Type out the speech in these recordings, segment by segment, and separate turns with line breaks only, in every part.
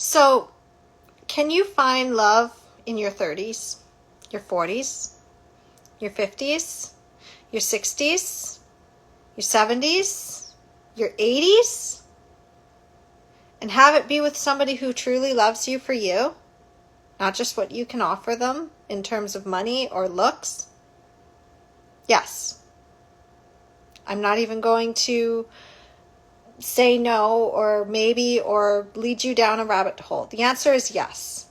So, can you find love in your 30s, your 40s, your 50s, your 60s, your 70s, your 80s? And have it be with somebody who truly loves you for you, not just what you can offer them in terms of money or looks? Yes. I'm not even going to say no or maybe or lead you down a rabbit hole. The answer is yes.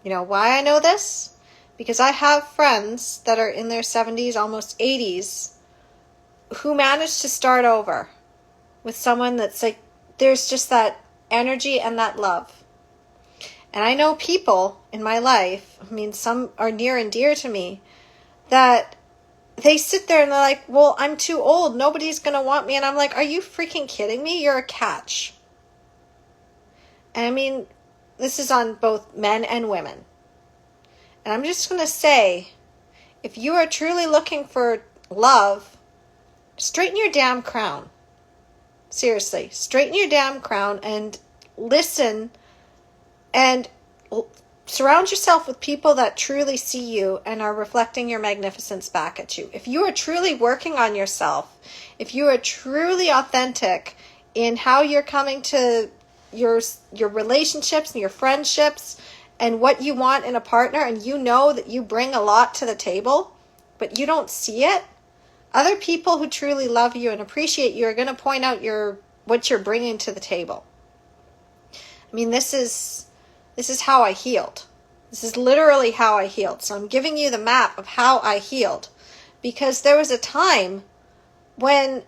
You know why I know this? Because I have friends that are in their 70s, almost 80s, who managed to start over with someone that's like, there's just that energy and that love. And I know people in my life, I mean, some are near and dear to me, that they sit there and they're like, well, I'm too old. Nobody's going to want me. And I'm like, are you freaking kidding me? You're a catch. And I mean, this is on both men and women. And I'm just going to say, if you are truly looking for love, straighten your damn crown. Seriously, straighten your damn crown and listen and surround yourself with people that truly see you and are reflecting your magnificence back at you. If you are truly working on yourself, if you are truly authentic in how you're coming to your relationships and your friendships and what you want in a partner, and you know that you bring a lot to the table, but you don't see it, other people who truly love you and appreciate you are going to point out what you're bringing to the table. I mean, this is how I healed. This is literally how I healed. So I'm giving you the map of how I healed. Because there was a time when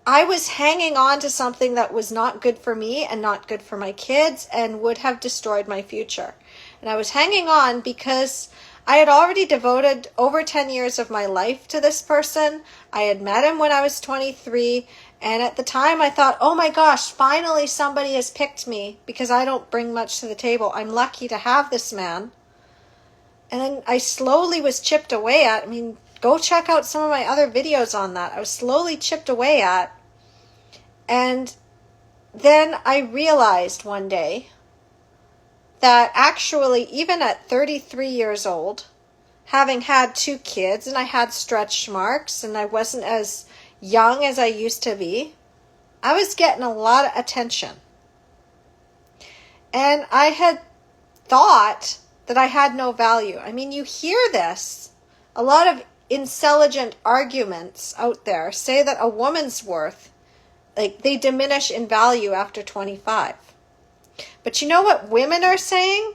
I was hanging on to something that was not good for me and not good for my kids and would have destroyed my future. And I was hanging on because I had already devoted over 10 years of my life to this person. I had met him when I was 23. And at the time I thought, oh my gosh, finally somebody has picked me because I don't bring much to the table. I'm lucky to have this man. And then I slowly was chipped away at. I mean, go check out some of my other videos on that. I was slowly chipped away at. And then I realized one day that actually, even at 33 years old, having had 2 kids, and I had stretch marks, and I wasn't as young as I used to be, I was getting a lot of attention. And I had thought that I had no value. I mean, you hear this. A lot of intelligent arguments out there say that a woman's worth, like, they diminish in value after 25. But you know what women are saying?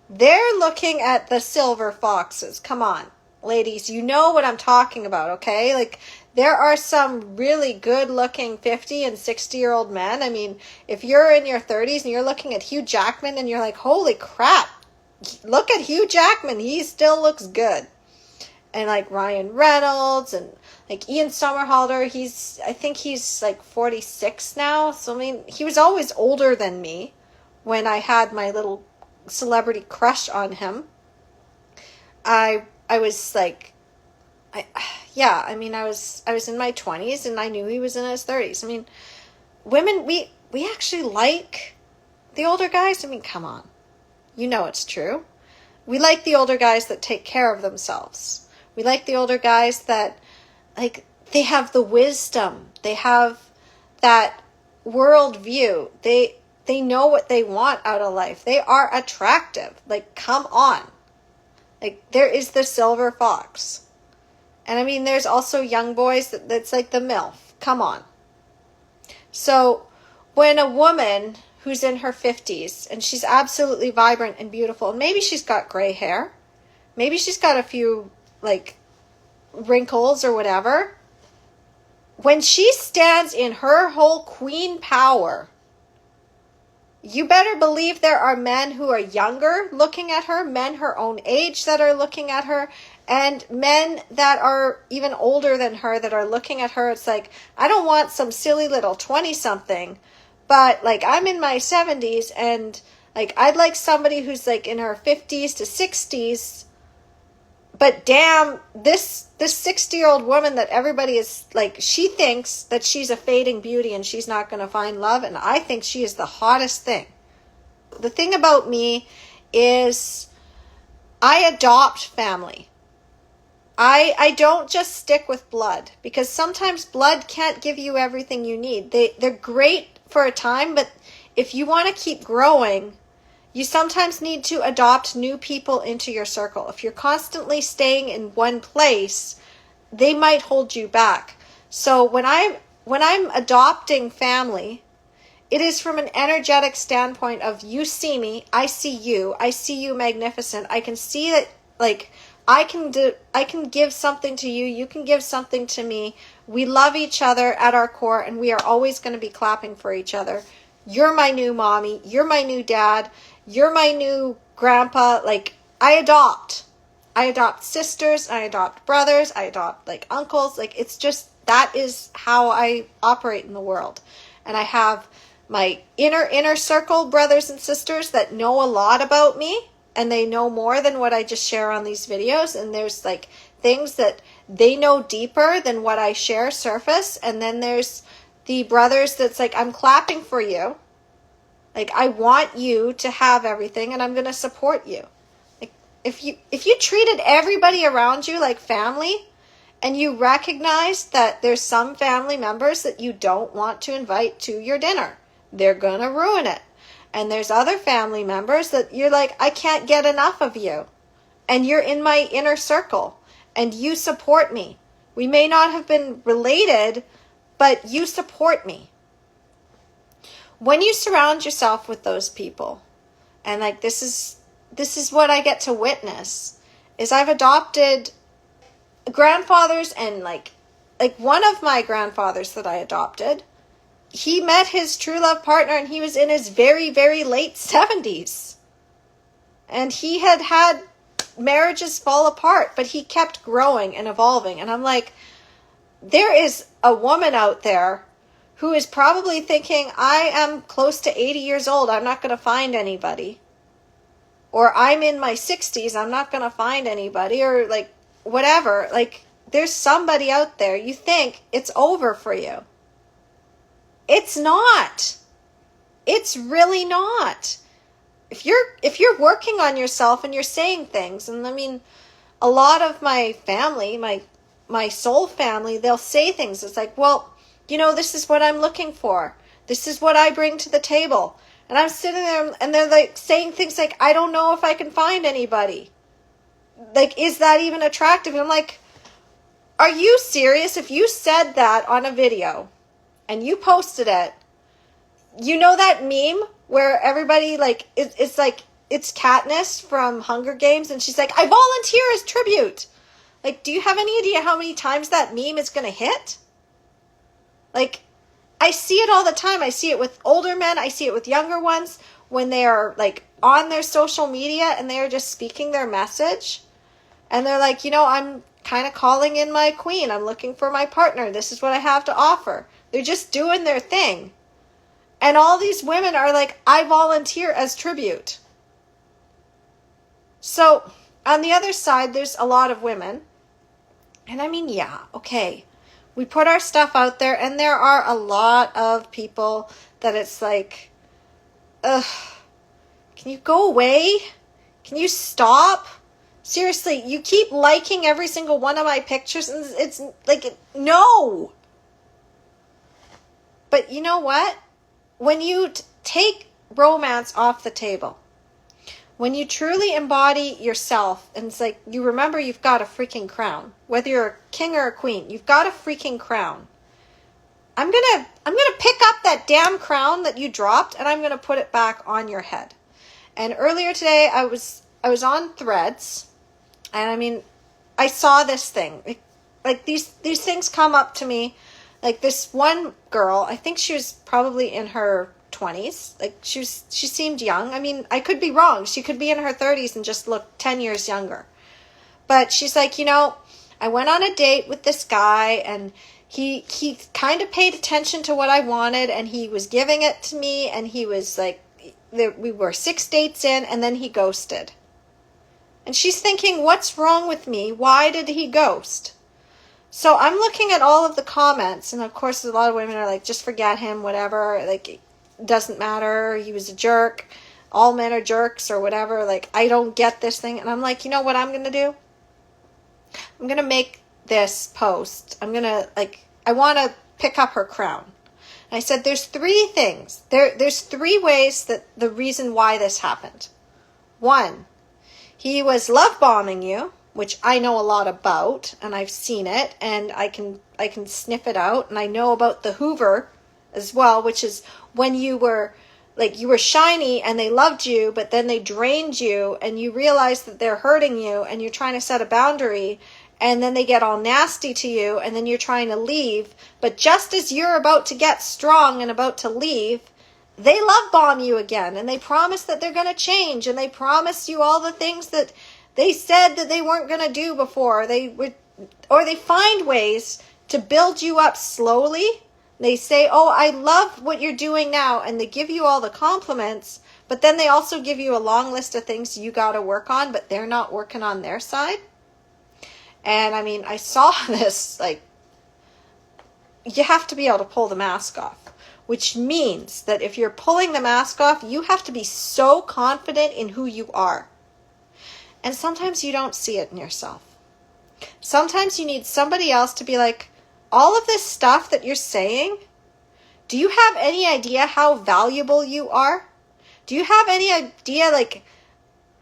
They're looking at the silver foxes. Come on, ladies, you know what I'm talking about, okay? Like, there are some really good-looking 50 and 60-year-old men. I mean, if you're in your 30s and you're looking at Hugh Jackman and you're like, holy crap, look at Hugh Jackman. He still looks good. And like Ryan Reynolds and like Ian Somerhalder, I think he's like 46 now. So, I mean, he was always older than me when I had my little celebrity crush on him. I was like, I was in my 20s and I knew he was in his 30s. I mean, women, we actually like the older guys. I mean, come on. You know it's true. We like the older guys that take care of themselves. We like the older guys that, like, they have the wisdom. They have that world view. They know what they want out of life. They are attractive. Like, come on. Like, there is the silver fox. And I mean, there's also young boys that's like the MILF. Come on. So when a woman who's in her 50s and she's absolutely vibrant and beautiful, and maybe she's got gray hair, maybe she's got a few like wrinkles or whatever, when she stands in her whole queen power, you better believe there are men who are younger looking at her, men her own age that are looking at her, and men that are even older than her that are looking at her. It's like, I don't want some silly little 20-something, but like, I'm in my 70s and like, I'd like somebody who's like in her 50s to 60s. But damn, this 60-year-old woman that everybody is like, she thinks that she's a fading beauty and she's not going to find love. And I think she is the hottest thing. the thing about me is I adopt family. I don't just stick with blood, because sometimes blood can't give you everything you need. They're great for a time, but if you want to keep growing, you sometimes need to adopt new people into your circle. If you're constantly staying in one place, they might hold you back. So when I'm adopting family, it is from an energetic standpoint of, you see me, I see you magnificent. I can see that, like, I can give something to you, you can give something to me. We love each other at our core, and we are always going to be clapping for each other. You're my new mommy, you're my new dad, you're my new grandpa. Like, I adopt sisters, I adopt brothers, I adopt like uncles. Like, it's just, that is how I operate in the world. And I have my inner circle brothers and sisters that know a lot about me, and they know more than what I just share on these videos. And there's like things that they know deeper than what I share surface. And then there's the brothers that's like, I'm clapping for you. Like, I want you to have everything, and I'm going to support you. Like, if you treated everybody around you like family, and you recognize that there's some family members that you don't want to invite to your dinner, they're going to ruin it. And there's other family members that you're like, I can't get enough of you. And you're in my inner circle, and you support me. We may not have been related, but you support me. When you surround yourself with those people, and like, this is what I get to witness, is I've adopted grandfathers, and like one of my grandfathers that I adopted, he met his true love partner, and he was in his very, very late 70s. And he had marriages fall apart, but he kept growing and evolving. And I'm like, there is a woman out there who is probably thinking, I am close to 80 years old, I'm not going to find anybody. Or I'm in my 60s, I'm not going to find anybody. Or like, whatever. Like, there's somebody out there. You think it's over for you. It's not. It's really not. If you're working on yourself and you're saying things, and I mean, a lot of my family, my soul family, they'll say things. It's like, well, you know, this is what I'm looking for. This is what I bring to the table. And I'm sitting there, and they're like saying things like, I don't know if I can find anybody. Like, is that even attractive? And I'm like, are you serious? If you said that on a video and you posted it, you know that meme where everybody, like, it's like, it's Katniss from Hunger Games, and she's like, I volunteer as tribute. Like, do you have any idea how many times that meme is going to hit? Like, I see it all the time. I see it with older men. I see it with younger ones when they are like on their social media and they are just speaking their message. And they're like, you know, I'm kind of calling in my queen. I'm looking for my partner. This is what I have to offer. They're just doing their thing. And all these women are like, I volunteer as tribute. So on the other side, there's a lot of women. And I mean, yeah, okay. We put our stuff out there, and there are a lot of people that it's like, ugh, can you go away? Can you stop? Seriously, you keep liking every single one of my pictures, and it's like, no. But you know what? When you take romance off the table, when you truly embody yourself, and it's like, you remember you've got a freaking crown. Whether you're a king or a queen, you've got a freaking crown. I'm gonna pick up that damn crown that you dropped, and I'm gonna put it back on your head. And earlier today, I was on Threads, and I mean, I saw this thing. Like these things come up to me. Like this one girl, I think she was probably in her 20s. Like she seemed young. I mean, I could be wrong. She could be in her 30s and just look 10 years younger. But she's like, you know, I went on a date with this guy, and he kind of paid attention to what I wanted, and he was giving it to me, and he was like, we were 6 dates in, and then he ghosted. And she's thinking, what's wrong with me? Why did he ghost? So I'm looking at all of the comments, and of course a lot of women are like, just forget him, whatever, like, it doesn't matter, he was a jerk, all men are jerks or whatever. Like, I don't get this thing. And I'm like, you know what I'm going to do? I'm going to make this post. I'm going to, like, I want to pick up her crown. And I said, there's three things. There's three ways that the reason why this happened. One, he was love bombing you, which I know a lot about, and I've seen it, and I can sniff it out, and I know about the Hoover as well, which is when you were shiny and they loved you, but then they drained you, and you realize that they're hurting you, and you're trying to set a boundary, and then they get all nasty to you, and then you're trying to leave, but just as you're about to get strong and about to leave, they love bomb you again, and they promise that they're going to change, and they promise you all the things that they said that they weren't going to do before. Or they find ways to build you up slowly. They say, oh, I love what you're doing now, and they give you all the compliments, but then they also give you a long list of things you got to work on, but they're not working on their side. And I mean, I saw this, like, you have to be able to pull the mask off, which means that if you're pulling the mask off, you have to be so confident in who you are. And sometimes you don't see it in yourself. Sometimes you need somebody else to be like, all of this stuff that you're saying, do you have any idea how valuable you are? Do you have any idea, like,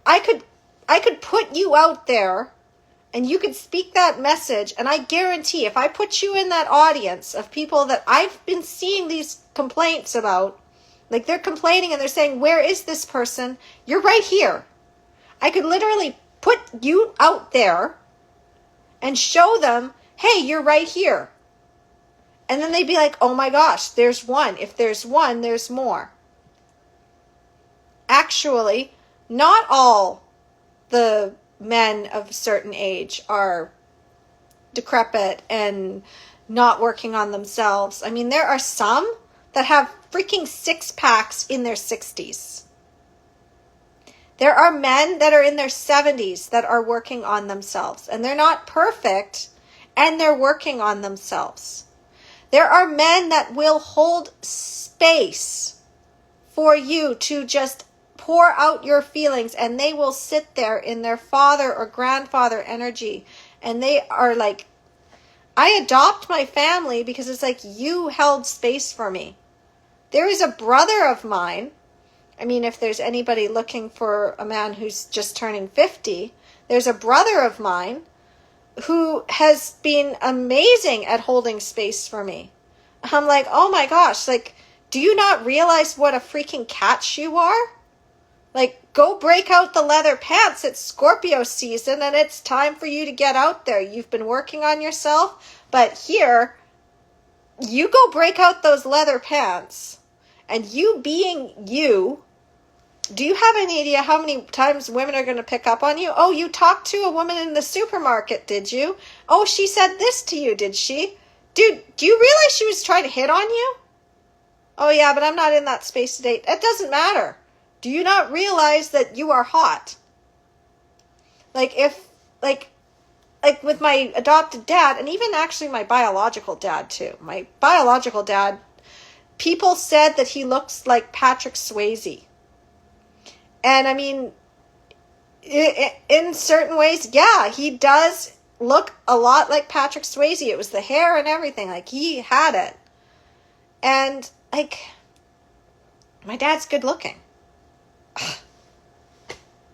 I could put you out there and you could speak that message, and I guarantee if I put you in that audience of people that I've been seeing these complaints about, like they're complaining and they're saying, where is this person? You're right here. I could literally put you out there and show them, hey, you're right here. And then they'd be like, oh my gosh, there's one. If there's one, there's more. Actually, not all the men of a certain age are decrepit and not working on themselves. I mean, there are some that have freaking 6-packs in their 60s. There are men that are in their 70s that are working on themselves, and they're not perfect, and they're working on themselves. There are men that will hold space for you to just pour out your feelings, and they will sit there in their father or grandfather energy, and they are like, I adopt my family because it's like you held space for me. There is a brother of mine. I mean, if there's anybody looking for a man who's just turning 50, there's a brother of mine who has been amazing at holding space for me. I'm like, oh my gosh, like, do you not realize what a freaking catch you are? Like, go break out the leather pants. It's Scorpio season and it's time for you to get out there. You've been working on yourself, but here, you go break out those leather pants, and you being you, do you have any idea how many times women are going to pick up on you? Oh, you talked to a woman in the supermarket, did you? Oh, she said this to you, did she? Dude, do you realize she was trying to hit on you? Oh yeah, but I'm not in that space to date. It doesn't matter. Do you not realize that you are hot? Like like with my adopted dad, and even actually my biological dad too. My biological dad, people said that he looks like Patrick Swayze. And I mean, in certain ways, yeah, he does look a lot like Patrick Swayze. It was the hair and everything. Like, he had it. And, like, my dad's good looking.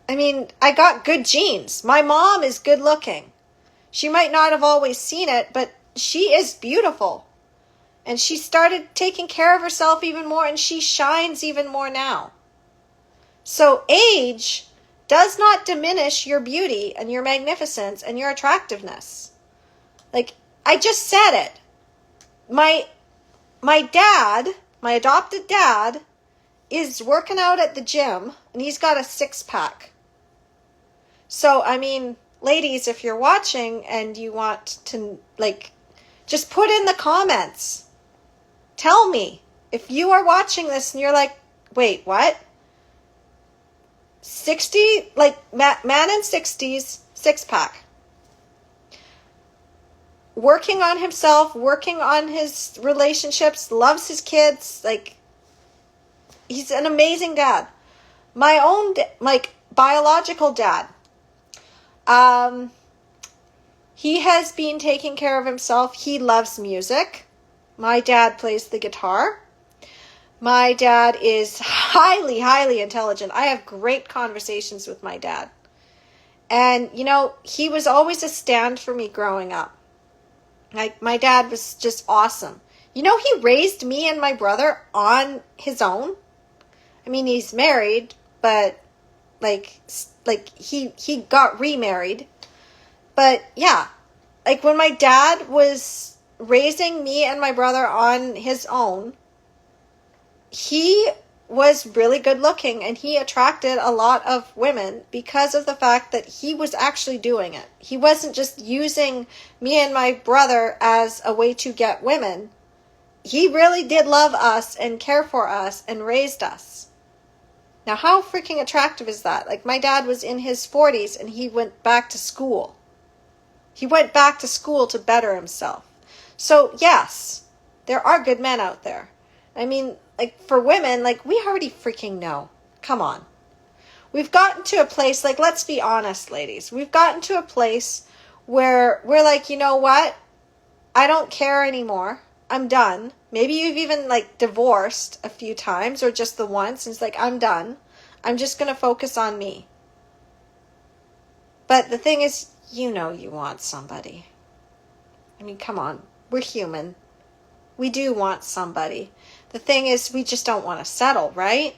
I mean, I got good genes. My mom is good looking. She might not have always seen it, but she is beautiful. And she started taking care of herself even more, and she shines even more now. So age does not diminish your beauty and your magnificence and your attractiveness. Like, I just said it. My dad, my adopted dad, is working out at the gym, and he's got a 6-pack. So, I mean, ladies, if you're watching and you want to, like, just put in the comments. Tell me, if you are watching this and you're like, wait, what? 60, like, man in 60s, 6-pack. Working on himself, working on his relationships, loves his kids, like, he's an amazing dad. My own, like, biological dad. He has been taking care of himself. He loves music. My dad plays the guitar. My dad is highly, highly intelligent. I have great conversations with my dad. And, you know, he was always a stand for me growing up. Like, my dad was just awesome. You know, he raised me and my brother on his own. I mean, he's married, but, like he got remarried. But, yeah, like, when my dad was raising me and my brother on his own, he was really good looking and he attracted a lot of women because of the fact that he was actually doing it. He wasn't just using me and my brother as a way to get women. He really did love us and care for us and raised us. Now, how freaking attractive is that? Like, my dad was in his 40s and he went back to school. He went back to school to better himself. So, yes, there are good men out there. I mean, like, for women, like, we already freaking know. Come on. We've gotten to a place, like, let's be honest, ladies. We've gotten to a place where we're like, you know what? I don't care anymore. I'm done. Maybe you've even, like, divorced a few times or just the once. And it's like, I'm done. I'm just going to focus on me. But the thing is, you know you want somebody. I mean, come on. We're human. We do want somebody. The thing is, we just don't want to settle, right?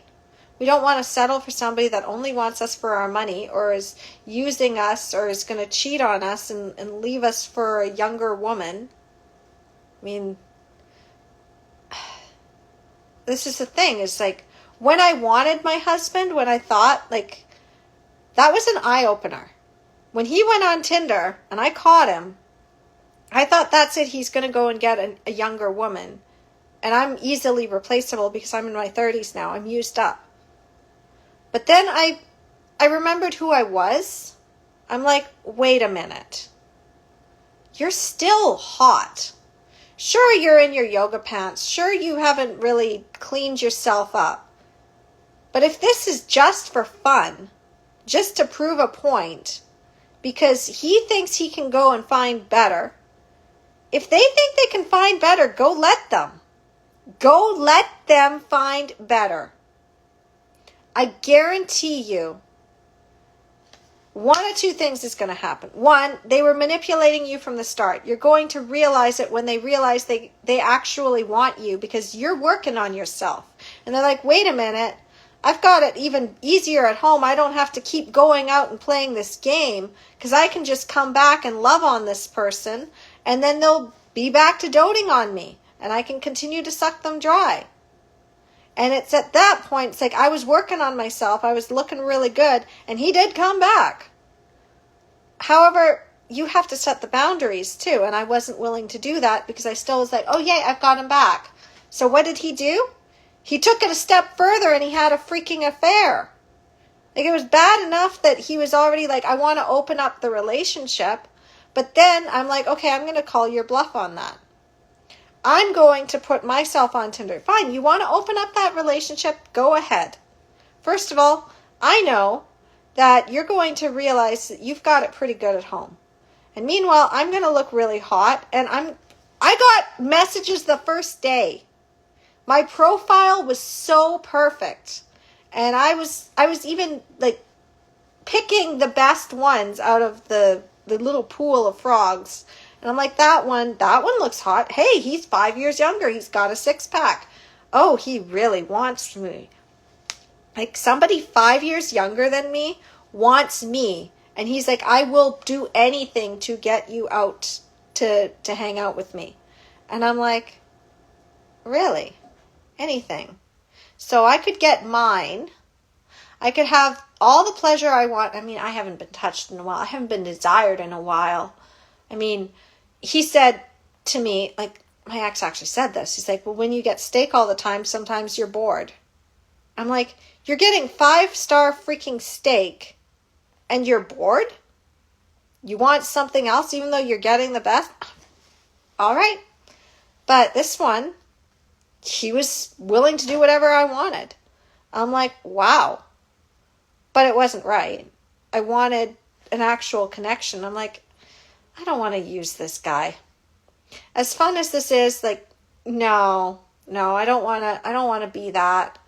We don't want to settle for somebody that only wants us for our money or is using us or is going to cheat on us and leave us for a younger woman. I mean, this is the thing. It's like, when I wanted my husband, when I thought, like, that was an eye-opener. When he went on Tinder and I caught him, I thought, that's it. He's going to go and get a younger woman. And I'm easily replaceable because I'm in my 30s now. I'm used up. But then I remembered who I was. I'm like, wait a minute. You're still hot. Sure, you're in your yoga pants. Sure, you haven't really cleaned yourself up. But if this is just for fun, just to prove a point, because he thinks he can go and find better, if they think they can find better, go let them. Go let them find better. I guarantee you, one of two things is going to happen. One, they were manipulating you from the start. You're going to realize it when they realize they actually want you because you're working on yourself. And they're like, wait a minute, I've got it even easier at home. I don't have to keep going out and playing this game because I can just come back and love on this person and then they'll be back to doting on me. And I can continue to suck them dry. And it's at that point, it's like I was working on myself. I was looking really good. And he did come back. However, you have to set the boundaries too. And I wasn't willing to do that because I still was like, oh, yay, I've got him back. So what did he do? He took it a step further and he had a freaking affair. Like, it was bad enough that he was already like, I want to open up the relationship. But then I'm like, okay, I'm going to call your bluff on that. I'm going to put myself on Tinder. Fine, you want to open up that relationship? Go ahead. First of all, I know that you're going to realize that you've got it pretty good at home. And meanwhile, I'm going to look really hot. And I got messages the first day. My profile was so perfect. And I was even like picking the best ones out of the little pool of frogs. And I'm like, that one looks hot. Hey, he's 5 years younger. He's got a 6-pack. Oh, he really wants me. Like, somebody 5 years younger than me wants me. And he's like, I will do anything to get you out to hang out with me. And I'm like, really? Anything? So I could get mine. I could have all the pleasure I want. I mean, I haven't been touched in a while. I haven't been desired in a while. I mean, he said to me, like, my ex actually said this. He's like, well, when you get steak all the time, sometimes you're bored. I'm like, you're getting 5-star freaking steak and you're bored? You want something else even though you're getting the best? All right. But this one, he was willing to do whatever I wanted. I'm like, wow. but it wasn't right. I wanted an actual connection. I'm like, I don't want to use this guy. As fun as this is, like, no, I don't want to be that.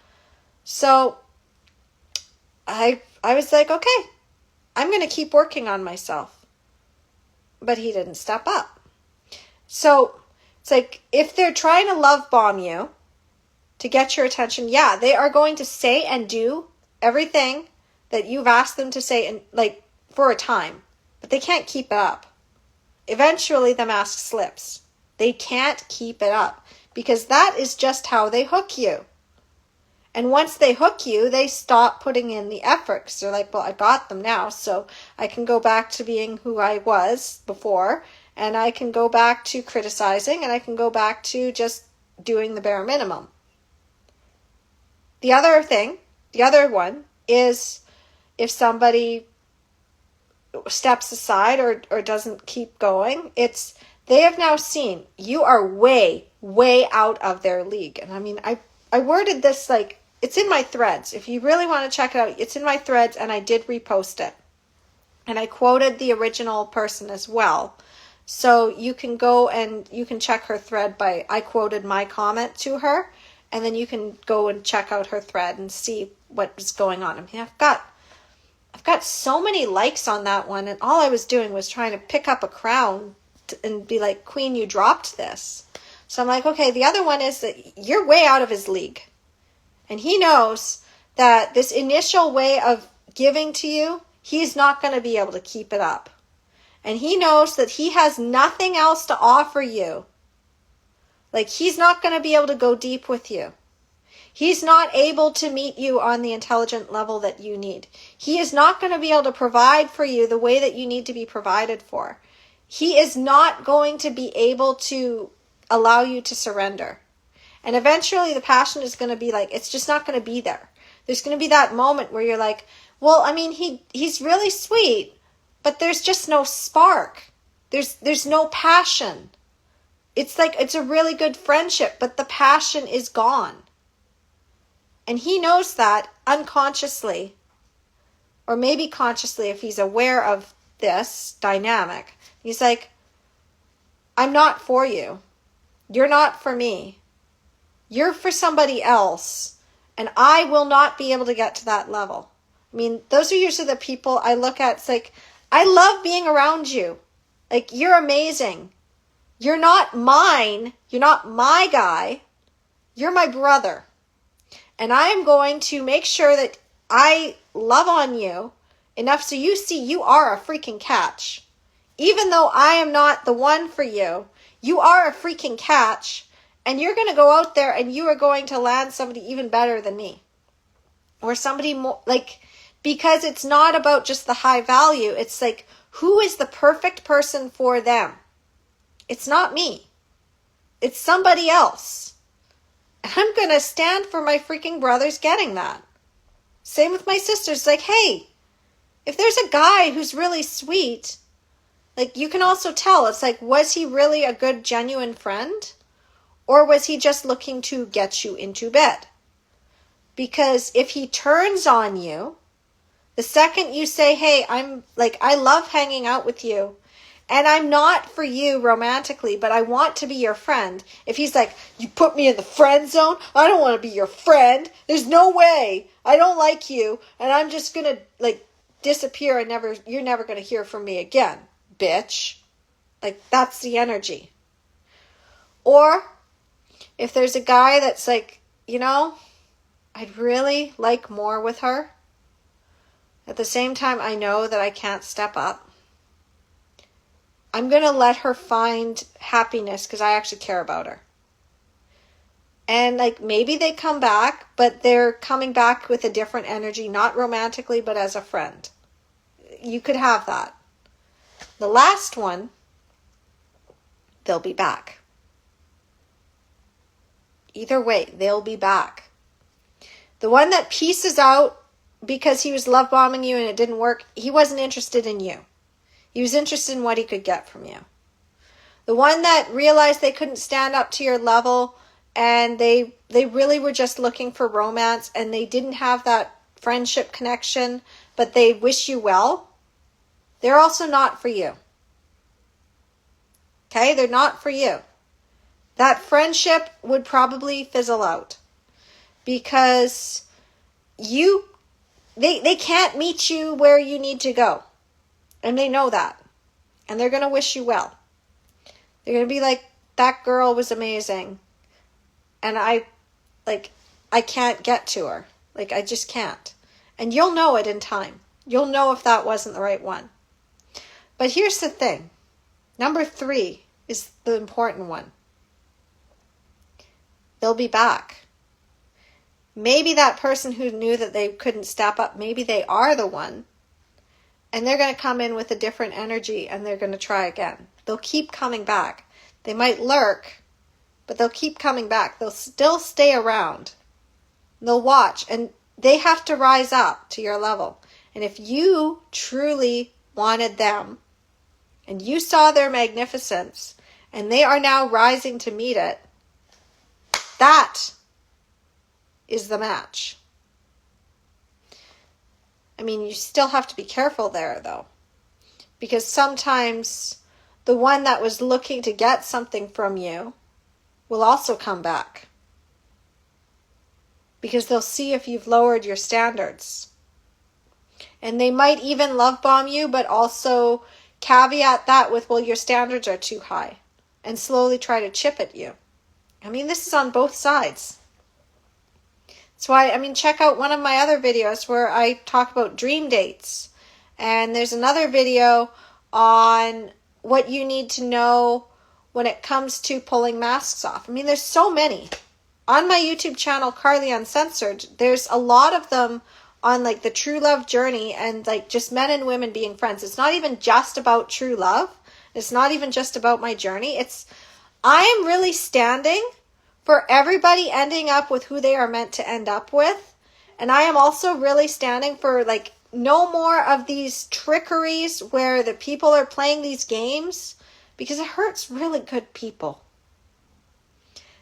So I was like, okay, I'm going to keep working on myself. But he didn't step up. So it's like, if they're trying to love bomb you to get your attention, yeah, they are going to say and do everything that you've asked them to say, and like, for a time, but they can't keep it up. Eventually the mask slips. They can't keep it up because that is just how they hook you. And once they hook you, they stop putting in the effort because they're like, well, I got them now, so I can go back to being who I was before, and I can go back to criticizing, and I can go back to just doing the bare minimum. The other one is if somebody steps aside or doesn't keep going, it's they have now seen you are way, way out of their league. And I mean, I worded this like, it's in my threads. If you really want to check it out, it's in my threads, and I did repost it. And I quoted the original person as well. So you can go and you can check her thread by, I quoted my comment to her, and then you can go and check out her thread and see what was going on. I mean, I've got so many likes on that one, and all I was doing was trying to pick up a crown and be like, Queen, you dropped this. So I'm like, okay, the other one is that you're way out of his league. And he knows that this initial way of giving to you, he's not going to be able to keep it up. And he knows that he has nothing else to offer you. Like, he's not going to be able to go deep with you. He's not able to meet you on the intelligent level that you need. He is not going to be able to provide for you the way that you need to be provided for. He is not going to be able to allow you to surrender. And eventually the passion is going to be like, it's just not going to be there. There's going to be that moment where you're like, well, I mean, he's really sweet, but there's just no spark. There's no passion. It's like, it's a really good friendship, but the passion is gone. And he knows that unconsciously, or maybe consciously if he's aware of this dynamic. He's like, I'm not for you. You're not for me. You're for somebody else, and I will not be able to get to that level. I mean, those are usually the people I look at. It's like, I love being around you. Like, you're amazing. You're not mine. You're not my guy. You're my brother. And I am going to make sure that I love on you enough so you see you are a freaking catch. Even though I am not the one for you, you are a freaking catch. And you're going to go out there and you are going to land somebody even better than me. Or somebody more, like, because it's not about just the high value. It's like, who is the perfect person for them? It's not me. It's somebody else. And I'm going to stand for my freaking brothers getting that. Same with my sisters. Like, hey, if there's a guy who's really sweet, like, you can also tell. It's like, was he really a good, genuine friend? Or was he just looking to get you into bed? Because if he turns on you, the second you say, hey, I love hanging out with you, and I'm not for you romantically, but I want to be your friend. If he's like, you put me in the friend zone, I don't want to be your friend. There's no way. I don't like you, and I'm just going to, like, disappear and you're never going to hear from me again, bitch. Like, that's the energy. Or if there's a guy that's like, you know, I'd really like more with her. At the same time, I know that I can't step up. I'm going to let her find happiness because I actually care about her. And like, maybe they come back, but they're coming back with a different energy, not romantically, but as a friend. You could have that. The last one, they'll be back. Either way, they'll be back. The one that pieces out because he was love bombing you and it didn't work, he wasn't interested in you. He was interested in what he could get from you. The one that realized they couldn't stand up to your level and they really were just looking for romance and they didn't have that friendship connection, but they wish you well, they're also not for you. Okay? They're not for you. That friendship would probably fizzle out because they can't meet you where you need to go. And they know that. And they're going to wish you well. They're going to be like, that girl was amazing. And I can't get to her. Like, I just can't. And you'll know it in time. You'll know if that wasn't the right one. But here's the thing. Number 3 is the important one. They'll be back. Maybe that person who knew that they couldn't step up, maybe they are the one. And they're going to come in with a different energy and they're going to try again. They'll keep coming back. They might lurk, but they'll keep coming back. They'll still stay around. They'll watch, and they have to rise up to your level. And if you truly wanted them, and you saw their magnificence, and they are now rising to meet it, that is the match. I mean, you still have to be careful there, though, because sometimes the one that was looking to get something from you will also come back, because they'll see if you've lowered your standards. And they might even love bomb you, but also caveat that with, well, your standards are too high, and slowly try to chip at you. I mean, this is on both sides. That's why, I mean, check out one of my other videos where I talk about dream dates. And there's another video on what you need to know when it comes to pulling masks off. I mean, there's so many. On my YouTube channel, Carly Uncensored, there's a lot of them on like the true love journey and like just men and women being friends. It's not even just about true love. It's not even just about my journey. I am really standing for everybody ending up with who they are meant to end up with. And I am also really standing for like no more of these trickeries where the people are playing these games, because it hurts really good people.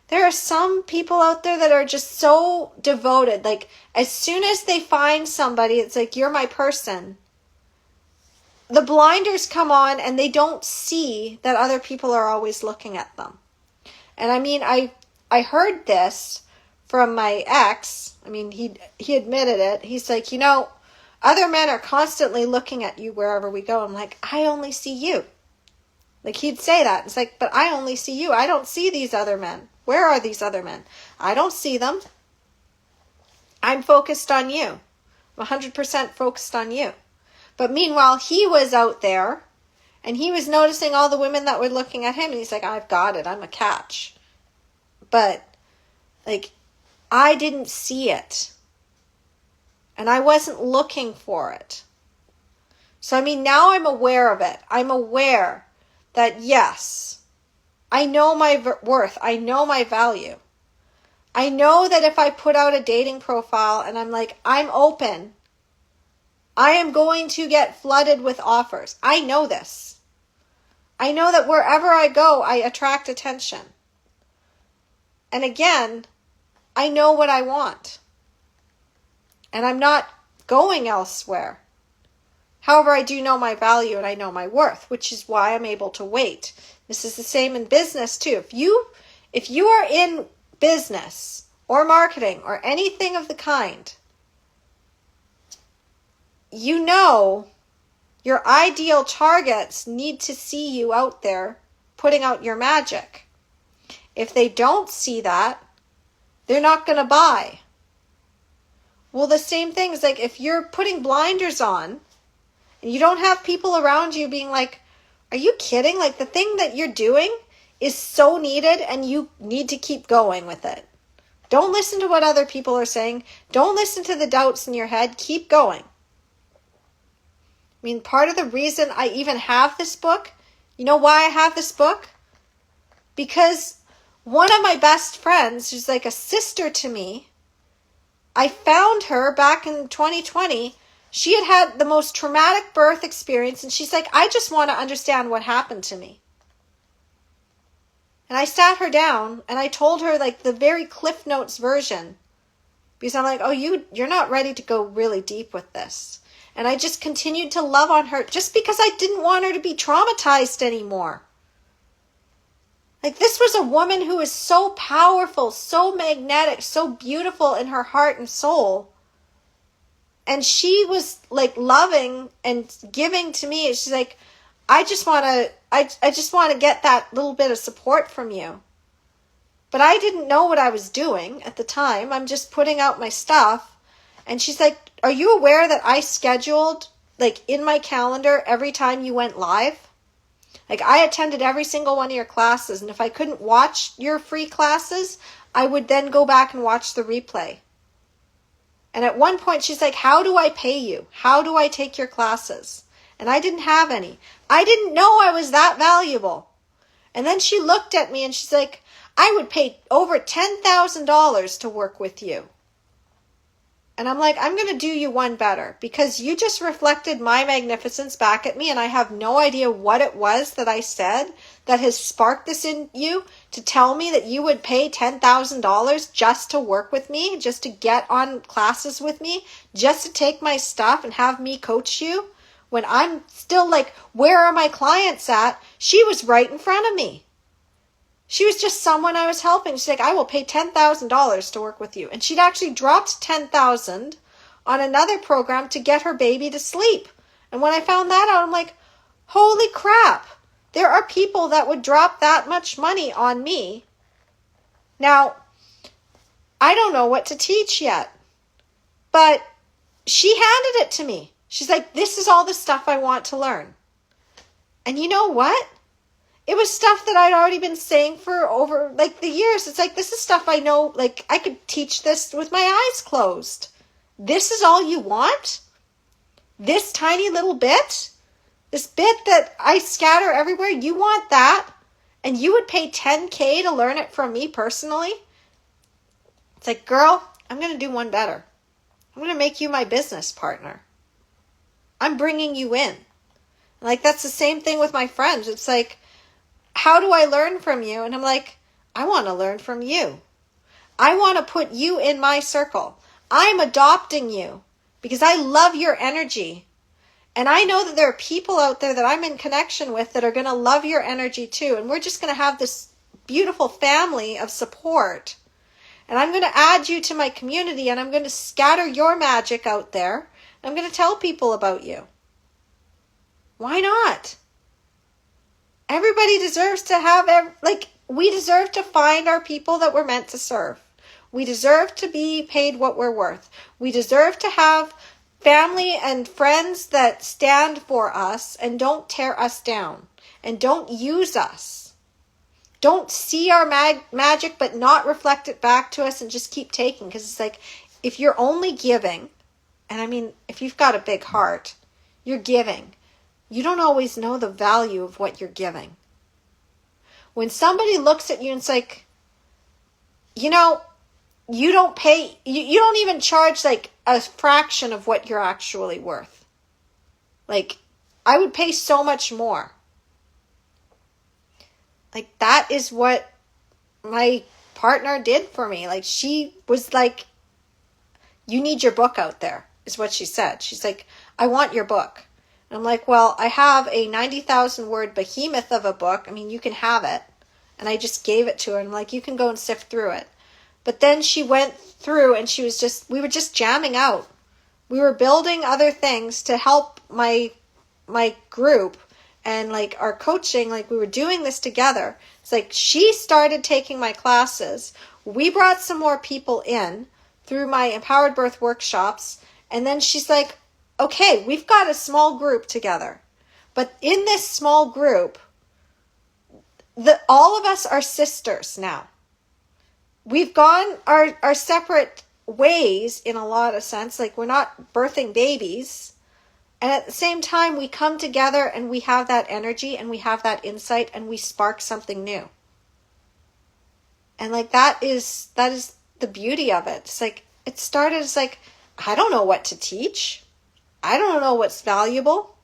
There are some people out there that are just so devoted. Like, as soon as they find somebody, it's like, you're my person. The blinders come on and they don't see that other people are always looking at them. And I mean, I heard this from my ex. I mean, he admitted it. He's like, other men are constantly looking at you wherever we go. I'm like, I only see you. Like, he'd say that. It's like, but I only see you. I don't see these other men. Where are these other men? I don't see them. I'm focused on you. I'm 100% focused on you. But meanwhile, he was out there and he was noticing all the women that were looking at him. And he's like, I've got it. I'm a catch. But like, I didn't see it. And I wasn't looking for it. So, I mean, now I'm aware of it. I'm aware that, yes, I know my worth. I know my value. I know that if I put out a dating profile and I'm like, I'm open, I am going to get flooded with offers. I know this. I know that wherever I go, I attract attention. And again, I know what I want. And I'm not going elsewhere. However, I do know my value and I know my worth, which is why I'm able to wait. This is the same in business too. If you are in business or marketing or anything of the kind, you know your ideal targets need to see you out there putting out your magic. If they don't see that, they're not going to buy. Well, the same thing is like if you're putting blinders on and you don't have people around you being like, are you kidding? Like, the thing that you're doing is so needed and you need to keep going with it. Don't listen to what other people are saying. Don't listen to the doubts in your head. Keep going. I mean, part of the reason I even have this book, you know why I have this book? Because one of my best friends, who's like a sister to me, I found her back in 2020. She had had the most traumatic birth experience, and she's like, I just want to understand what happened to me. And I sat her down, and I told her like the very Cliff Notes version Because I'm like, oh, you're not ready to go really deep with this. And I just continued to love on her just because I didn't want her to be traumatized anymore. Like, this was a woman who is so powerful, so magnetic, so beautiful in her heart and soul. And she was like loving and giving to me. She's like, I just want to get that little bit of support from you. But I didn't know what I was doing at the time. I'm just putting out my stuff. And she's like, are you aware that I scheduled, like, in my calendar every time you went live? Like, I attended every single one of your classes. And if I couldn't watch your free classes, I would then go back and watch the replay. And at one point, she's like, how do I pay you? How do I take your classes? And I didn't have any. I didn't know I was that valuable. And then she looked at me and she's like, I would pay over $10,000 to work with you. And I'm like, I'm going to do you one better because you just reflected my magnificence back at me, and I have no idea what it was that I said that has sparked this in you to tell me that you would pay $10,000 just to work with me, just to get on classes with me, just to take my stuff and have me coach you. When I'm still like, where are my clients at? She was right in front of me. She was just someone I was helping. She's like, I will pay $10,000 to work with you. And she'd actually dropped $10,000 on another program to get her baby to sleep. And when I found that out, I'm like, holy crap. There are people that would drop that much money on me. Now, I don't know what to teach yet. But she handed it to me. She's like, this is all the stuff I want to learn. And you know what? It was stuff that I'd already been saying for over like the years. It's like, this is stuff I know, like I could teach this with my eyes closed. This is all you want? This tiny little bit? This bit that I scatter everywhere? You want that? And you would pay $10,000 to learn it from me personally? It's like, girl, I'm going to do one better. I'm going to make you my business partner. I'm bringing you in. Like, that's the same thing with my friends. It's like, how do I learn from you? And I'm like, I want to learn from you. I want to put you in my circle. I'm adopting you because I love your energy. And I know that there are people out there that I'm in connection with that are going to love your energy too. And we're just going to have this beautiful family of support. And I'm going to add you to my community, and I'm going to scatter your magic out there. I'm going to tell people about you. Why not? Everybody deserves to have, we deserve to find our people that we're meant to serve. We deserve to be paid what we're worth. We deserve to have family and friends that stand for us and don't tear us down and don't use us. Don't see our magic but not reflect it back to us and just keep taking. Because it's like, if you're only giving, and I mean, if you've got a big heart, you're giving. You don't always know the value of what you're giving. When somebody looks at you and it's like, you know, you don't pay, you don't even charge like a fraction of what you're actually worth. Like, I would pay so much more. Like, that is what my partner did for me. Like, she was like, you need your book out there, is what she said. She's like, I want your book. And I'm like, well, I have a 90,000 word behemoth of a book. I mean, you can have it. And I just gave it to her. And I'm like, you can go and sift through it. But then she went through and we were just jamming out. We were building other things to help my group and like our coaching. Like, we were doing this together. It's like, she started taking my classes. We brought some more people in through my empowered birth workshops. And then she's like, okay, we've got a small group together. But in this small group, all of us are sisters now. We've gone our separate ways in a lot of sense. Like, we're not birthing babies. And at the same time, we come together and we have that energy and we have that insight and we spark something new. And like, that is the beauty of it. It's like, it started as like, I don't know what to teach. I don't know what's valuable,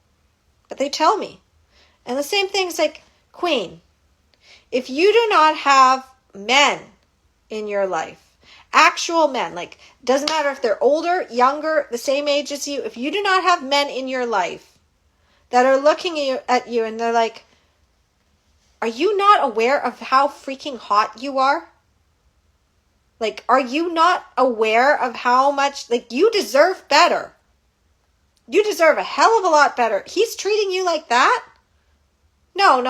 but they tell me. And the same thing's like, Queen, if you do not have men in your life actual men, like, doesn't matter if they're older, younger, the same age as you, if you do not have men in your life that are looking at you and they're like, are you not aware of how freaking hot you are? Like, are you not aware of how much, like, you deserve better. You deserve a hell of a lot better. He's treating you like that? No.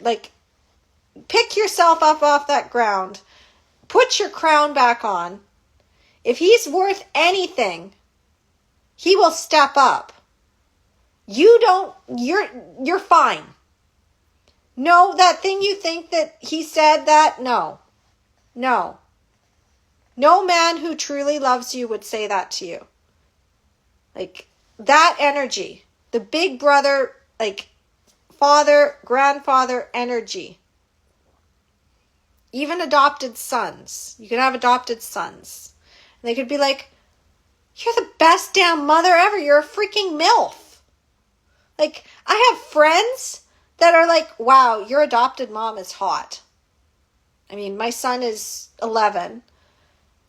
Like, pick yourself up off that ground. Put your crown back on. If he's worth anything, he will step up. You're fine. No, that thing you think that he said that, no. No man who truly loves you would say that to you. Like, that energy, the big brother, like, father, grandfather energy. Even adopted sons. You can have adopted sons. And they could be like, you're the best damn mother ever. You're a freaking MILF. Like, I have friends that are like, wow, your adopted mom is hot. I mean, my son is 11.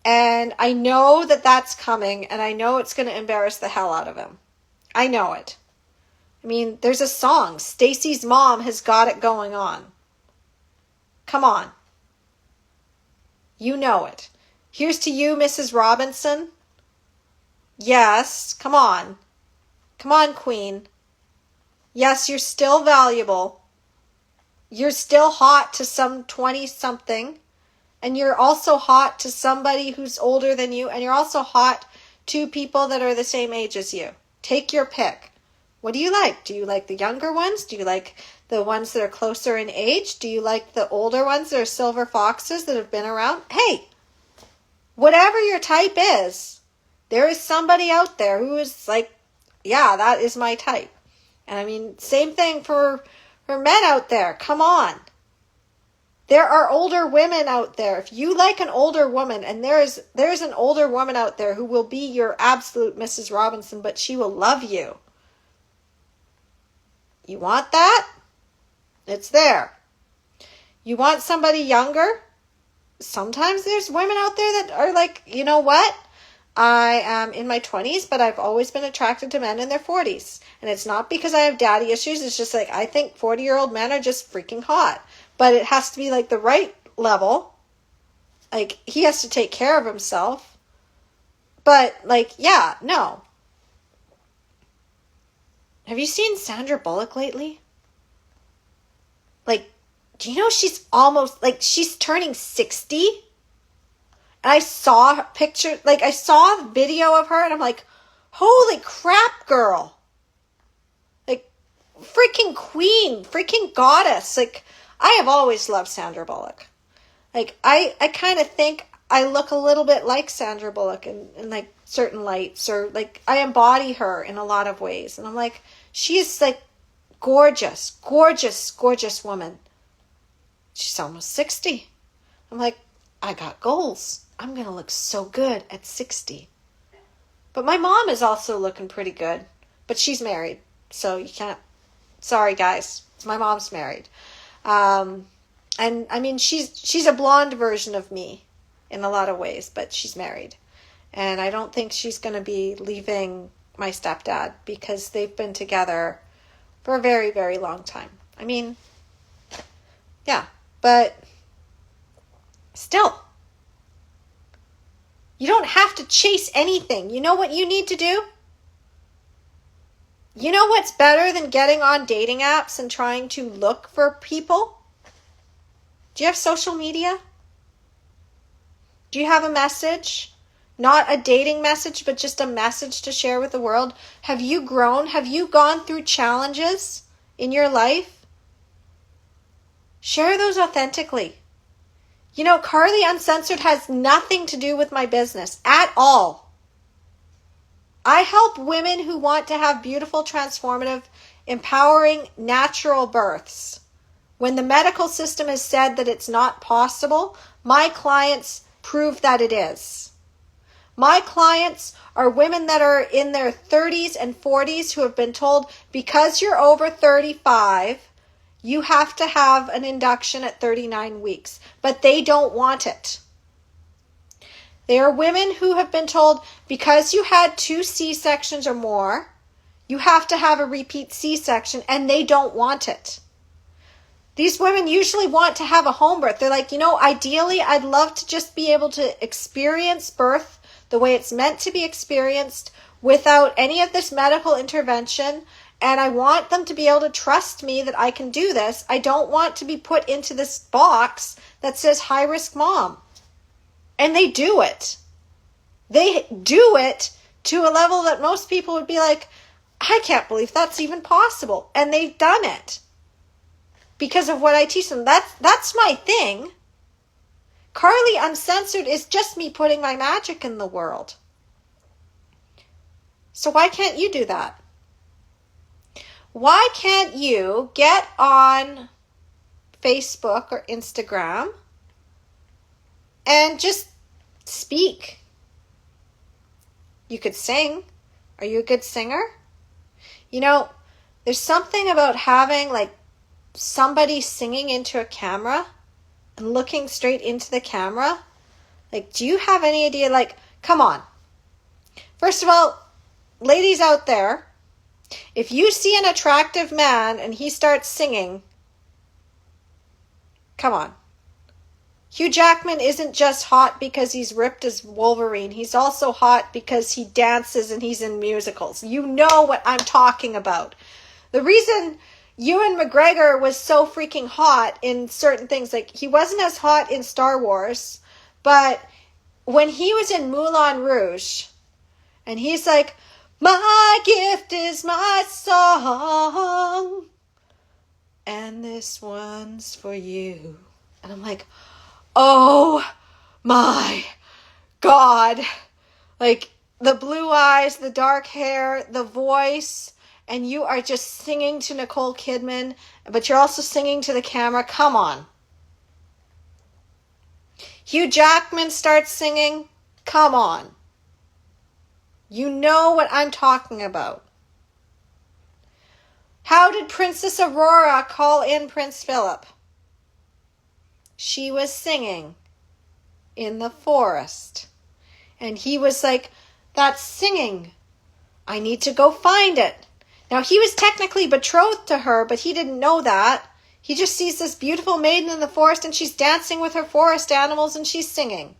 And I know that that's coming, and I know it's going to embarrass the hell out of him. I know it. I mean, there's a song, Stacy's mom has got it going on. Come on. You know it. Here's to you, Mrs. Robinson. Yes, come on. Come on, Queen. Yes, you're still valuable. You're still hot to some 20-something. And you're also hot to somebody who's older than you. And you're also hot to people that are the same age as you. Take your pick. What do you like? Do you like the younger ones? Do you like the ones that are closer in age? Do you like the older ones that are silver foxes that have been around? Hey, whatever your type is, there is somebody out there who is like, yeah, that is my type. And I mean, same thing for men out there. Come on. There are older women out there. If you like an older woman, and there's an older woman out there who will be your absolute Mrs. Robinson, but she will love you. You want that? It's there. You want somebody younger? Sometimes there's women out there that are like, you know what? I am in my 20s, but I've always been attracted to men in their 40s. And it's not because I have daddy issues. It's just like, I think 40-year-old men are just freaking hot. But it has to be like the right level. Like, he has to take care of himself. But, like, yeah, no. Have you seen Sandra Bullock lately? Like, do you know she's almost, like, she's turning 60? And I saw a picture, like, I saw a video of her, and I'm like, holy crap, girl. Like, freaking queen, freaking goddess. Like, I have always loved Sandra Bullock. Like, I kind of think I look a little bit like Sandra Bullock in like, certain lights. Or, like, I embody her in a lot of ways. And I'm like, she is, like, gorgeous, gorgeous, gorgeous woman. She's almost 60. I'm like, I got goals. I'm going to look so good at 60. But my mom is also looking pretty good. But she's married. So you can't. Sorry, guys. My mom's married. And I mean, she's a blonde version of me in a lot of ways. But she's married. And I don't think she's going to be leaving my stepdad. Because they've been together for a very, very long time. I mean, yeah. But still. You don't have to chase anything. You know what you need to do? You know what's better than getting on dating apps and trying to look for people? Do you have social media? Do you have a message? Not a dating message, but just a message to share with the world. Have you grown? Have you gone through challenges in your life? Share those authentically. You know, Carly Uncensored has nothing to do with my business at all. I help women who want to have beautiful, transformative, empowering, natural births. When the medical system has said that it's not possible, my clients prove that it is. My clients are women that are in their 30s and 40s who have been told, because you're over 35, you have to have an induction at 39 weeks, but they don't want it. There are women who have been told, because you had 2 C-sections or more, you have to have a repeat C-section, and they don't want it. These women usually want to have a home birth. They're like, ideally, I'd love to just be able to experience birth the way it's meant to be experienced without any of this medical intervention. And I want them to be able to trust me that I can do this. I don't want to be put into this box that says high-risk mom. And they do it. They do it to a level that most people would be like, I can't believe that's even possible. And they've done it because of what I teach them. That's my thing. Carly Uncensored is just me putting my magic in the world. So why can't you do that? Why can't you get on Facebook or Instagram and just speak? You could sing. Are you a good singer? There's something about having somebody singing into a camera and looking straight into the camera. Do you have any idea? Come on. First of all, ladies out there, if you see an attractive man and he starts singing, come on. Hugh Jackman isn't just hot because he's ripped as Wolverine. He's also hot because he dances and he's in musicals. You know what I'm talking about. The reason Ewan McGregor was so freaking hot in certain things, he wasn't as hot in Star Wars, but when he was in Moulin Rouge, and he's like, my gift is my song, and this one's for you. And I'm like, oh my God. The blue eyes, the dark hair, the voice, and you are just singing to Nicole Kidman, but you're also singing to the camera. Come on. Hugh Jackman starts singing. Come on. You know what I'm talking about. How did Princess Aurora call in Prince Philip? She was singing in the forest. And he was like, that's singing. I need to go find it. Now, he was technically betrothed to her, but he didn't know that. He just sees this beautiful maiden in the forest, and she's dancing with her forest animals, and she's singing.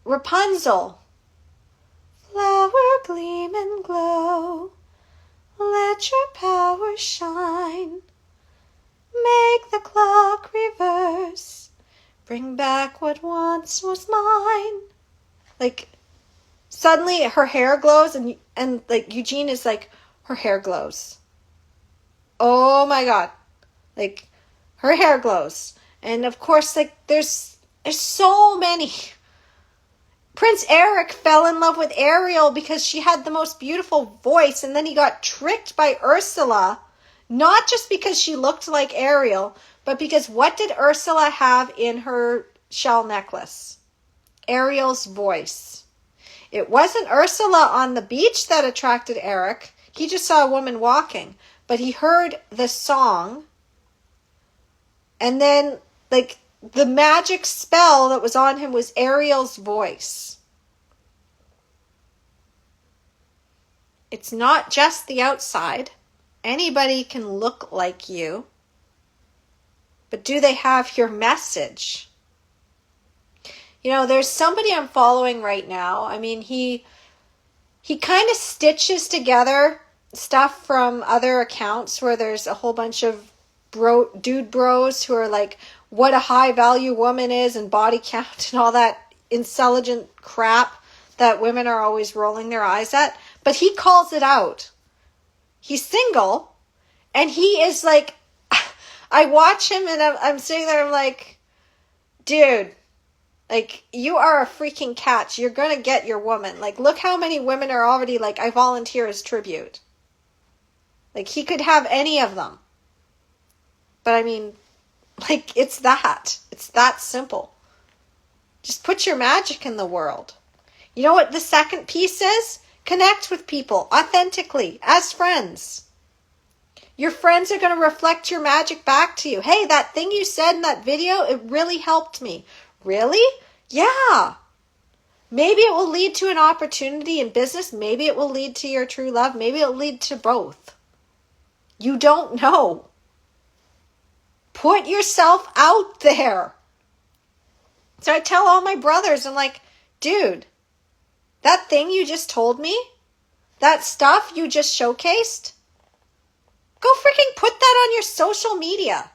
Rapunzel. Flower gleam and glow. Let your power shine. Make the clock reverse. Bring back what once was mine. Suddenly her hair glows and Eugene is like, her hair glows. Oh my God. Her hair glows. And of course, there's so many. Prince Eric fell in love with Ariel because she had the most beautiful voice, and then he got tricked by Ursula, not just because she looked like Ariel, but because what did Ursula have in her shell necklace? Ariel's voice. It wasn't Ursula on the beach that attracted Eric. He just saw a woman walking, but he heard the song, and then the magic spell that was on him was Ariel's voice. It's not just the outside. Anybody can look like you. But do they have your message? There's somebody I'm following right now. I mean, he kind of stitches together stuff from other accounts where there's a whole bunch of dude bros who are like, what a high value woman is and body count and all that intelligent crap that women are always rolling their eyes at. But he calls it out. He's single, and he is like, I watch him and I'm sitting there, I'm like, dude, you are a freaking catch. You're going to get your woman. Look how many women are already I volunteer as tribute. He could have any of them. But I mean, it's that simple. Just put your magic in the world. You know what the second piece is? Connect with people authentically as friends. Your friends are going to reflect your magic back to you. Hey, that thing you said in that video, it really helped me. Really? Yeah. Maybe it will lead to an opportunity in business. Maybe it will lead to your true love. Maybe it'll lead to both. You don't know. Put yourself out there. So I tell all my brothers, I'm like, dude, that thing you just told me, that stuff you just showcased, go freaking put that on your social media.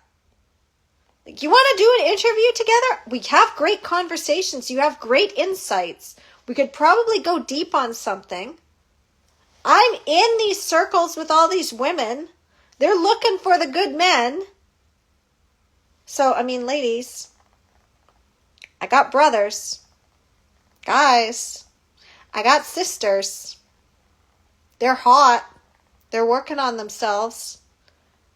Like, you want to do an interview together? We have great conversations. You have great insights. We could probably go deep on something. I'm in these circles with all these women. They're looking for the good men. So, I mean, ladies, I got brothers. Guys, I got sisters. They're hot. They're working on themselves.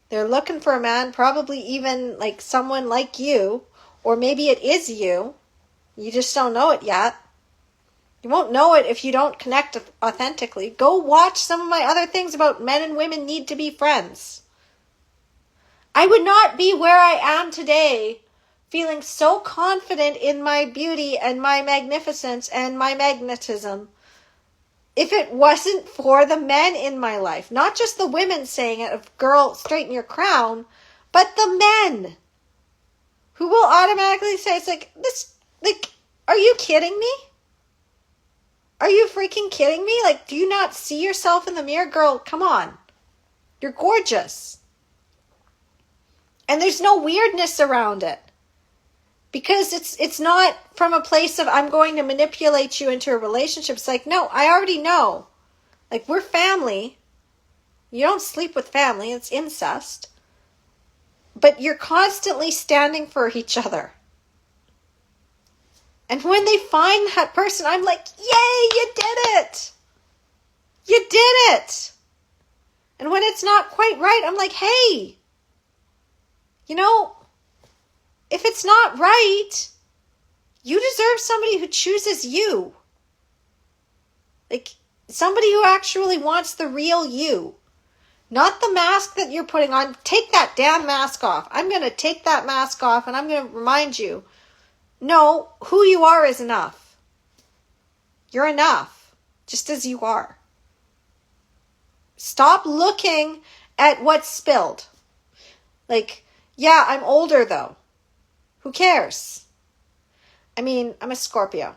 They're looking for a man, probably even like someone like you, or maybe it is you. You just don't know it yet. You won't know it if you don't connect authentically. Go watch some of my other things about men and women need to be friends. I would not be where I am today, feeling so confident in my beauty and my magnificence and my magnetism, if it wasn't for the men in my life. Not just the women saying it, of girl, straighten your crown, but the men who will automatically say, it's like, this, like, are you kidding me? Are you freaking kidding me? Like, do you not see yourself in the mirror? Girl, come on. You're gorgeous. And there's no weirdness around it. Because it's not from a place of, I'm going to manipulate you into a relationship. It's like, no, I already know. Like, we're family. You don't sleep with family. It's incest. But you're constantly standing for each other. And when they find that person, I'm like, yay, you did it. You did it. And when it's not quite right, I'm like, hey, you know, if it's not right, you deserve somebody who chooses you. Like, somebody who actually wants the real you. Not the mask that you're putting on. Take that damn mask off. I'm going to take that mask off and I'm going to remind you, no, who you are is enough. You're enough, just as you are. Stop looking at what's spilled. Like, yeah, I'm older though. Who cares? I mean, I'm a Scorpio.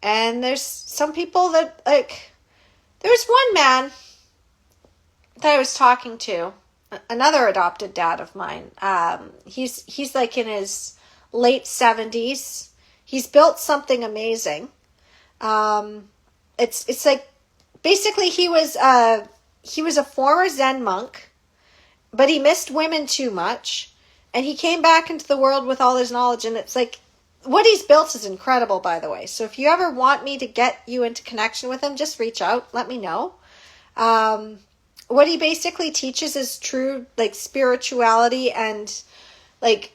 And there's some people that, like, there's one man that I was talking to, another adopted dad of mine. He's like in his late 70s. He's built something amazing. It's like, basically he was a former Zen monk, but he missed women too much. And he came back into the world with all his knowledge, and it's like, what he's built is incredible, by the way. So if you ever want me to get you into connection with him, just reach out, let me know. What he basically teaches is true, like, spirituality and, like,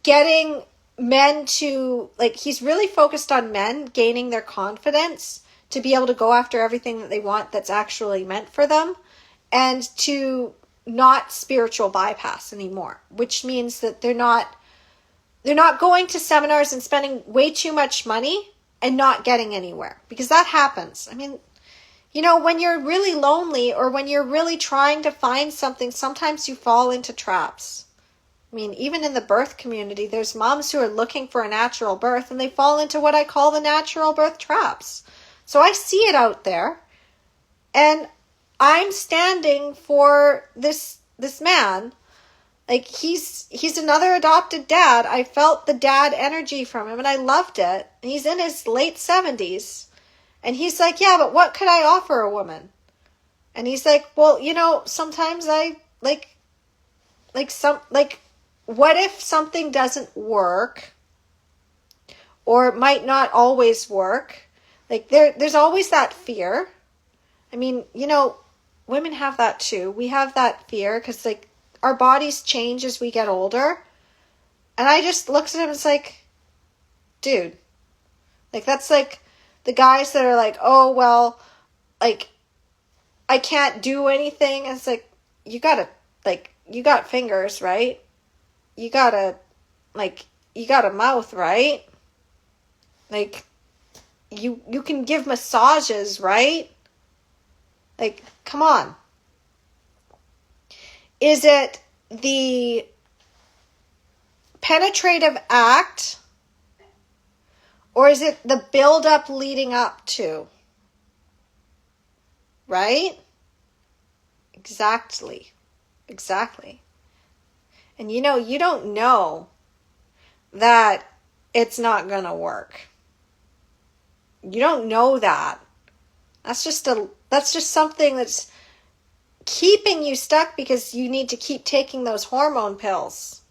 getting men to, like, he's really focused on men gaining their confidence to be able to go after everything that they want that's actually meant for them, and to not spiritual bypass anymore, which means that they're not going to seminars and spending way too much money and not getting anywhere, because that happens. I mean, you know, when you're really lonely or when you're really trying to find something, sometimes you fall into traps. I mean, even in the birth community, there's moms who are looking for a natural birth and they fall into what I call the natural birth traps. So I see it out there, and I'm standing for this man. Like, he's another adopted dad. I felt the dad energy from him and I loved it. And he's in his late 70s. And he's like, yeah, but what could I offer a woman? And he's like, well, you know, sometimes I what if something doesn't work, or it might not always work? Like, there's always that fear. I mean, you know, women have that too. We have that fear because, like, our bodies change as we get older. And I just looked at him and was like, dude, like, that's like the guys that are like, oh, well, like, I can't do anything. And it's like, you gotta, like, you got fingers, right? You got a mouth, right? Like, you can give massages, right? Like, come on. Is it the penetrative act, or is it the build-up leading up to? Right? Exactly. And you don't know that it's not going to work. You don't know that. That's just something that's keeping you stuck because you need to keep taking those hormone pills.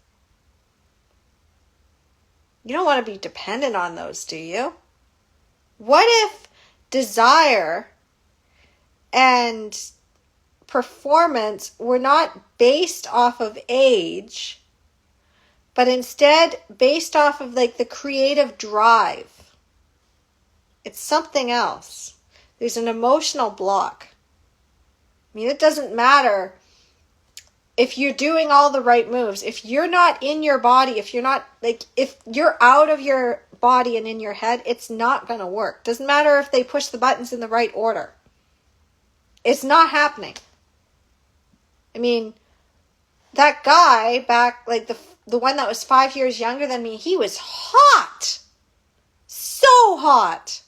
You don't want to be dependent on those, do you? What if desire and performance were not based off of age, but instead based off of like the creative drive? It's something else. There's an emotional block. I mean, it doesn't matter if you're doing all the right moves. If you're not in your body, if you're out of your body and in your head, it's not going to work. Doesn't matter if they push the buttons in the right order. It's not happening. I mean, that guy back, like the one that was 5 years younger than me, he was hot. So hot.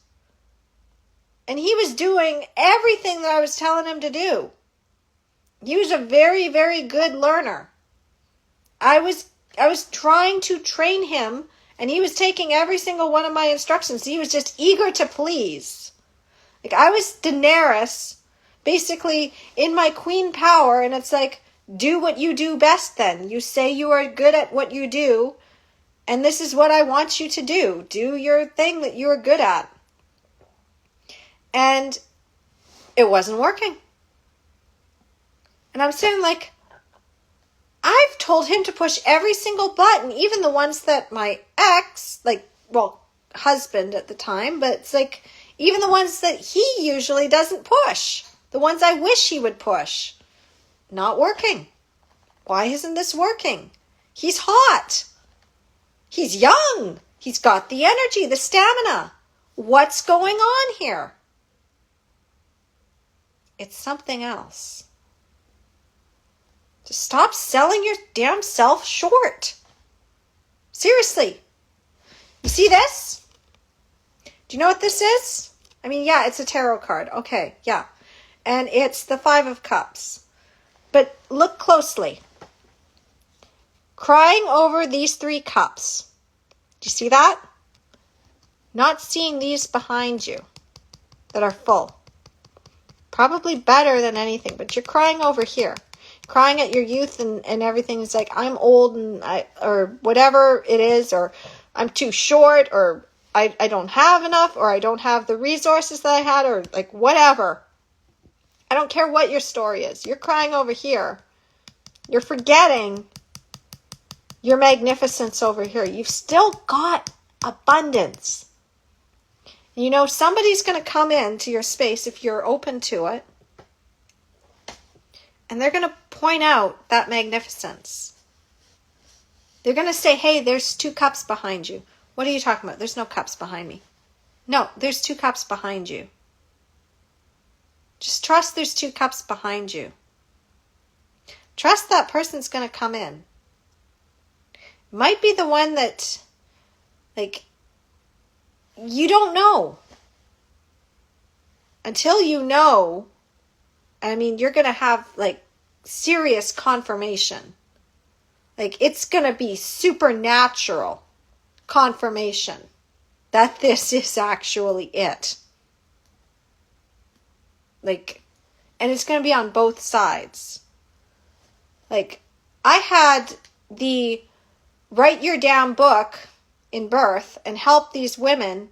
And he was doing everything that I was telling him to do. He was a very, very good learner. I was trying to train him, and he was taking every single one of my instructions. He was just eager to please. Like, I was Daenerys, basically in my queen power, and it's like, do what you do best then. You say you are good at what you do, and this is what I want you to do. Do your thing that you are good at. And it wasn't working. And I'm saying, like, I've told him to push every single button, even the ones that my ex, husband at the time, but it's like, even the ones that he usually doesn't push. The ones I wish he would push. Not working. Why isn't this working? He's hot. He's young. He's got the energy, the stamina. What's going on here? It's something else. Just stop selling your damn self short. Seriously. You see this? Do you know what this is? I mean, yeah, it's a tarot card. Okay, yeah. And it's the 5 of Cups. But look closely. Crying over these 3 cups. Do you see that? Not seeing these behind you that are full. Probably better than anything, but you're crying over here. Crying at your youth and everything. It's like, I'm old and or whatever it is, or I'm too short, or I don't have enough, or I don't have the resources that I had, or like whatever. I don't care what your story is. You're crying over here. You're forgetting your magnificence over here. You've still got abundance. You know, somebody's going to come into your space if you're open to it. And they're going to point out that magnificence. They're going to say, hey, there's 2 cups behind you. What are you talking about? There's no cups behind me. No, there's 2 cups behind you. Just trust there's 2 cups behind you. Trust that person's going to come in. Might be the one that, like, you don't know. Until you know, I mean, you're going to have, like, serious confirmation. Like, it's going to be supernatural confirmation that this is actually it. Like, and it's going to be on both sides. Like, I had the write your damn book in birth and help these women.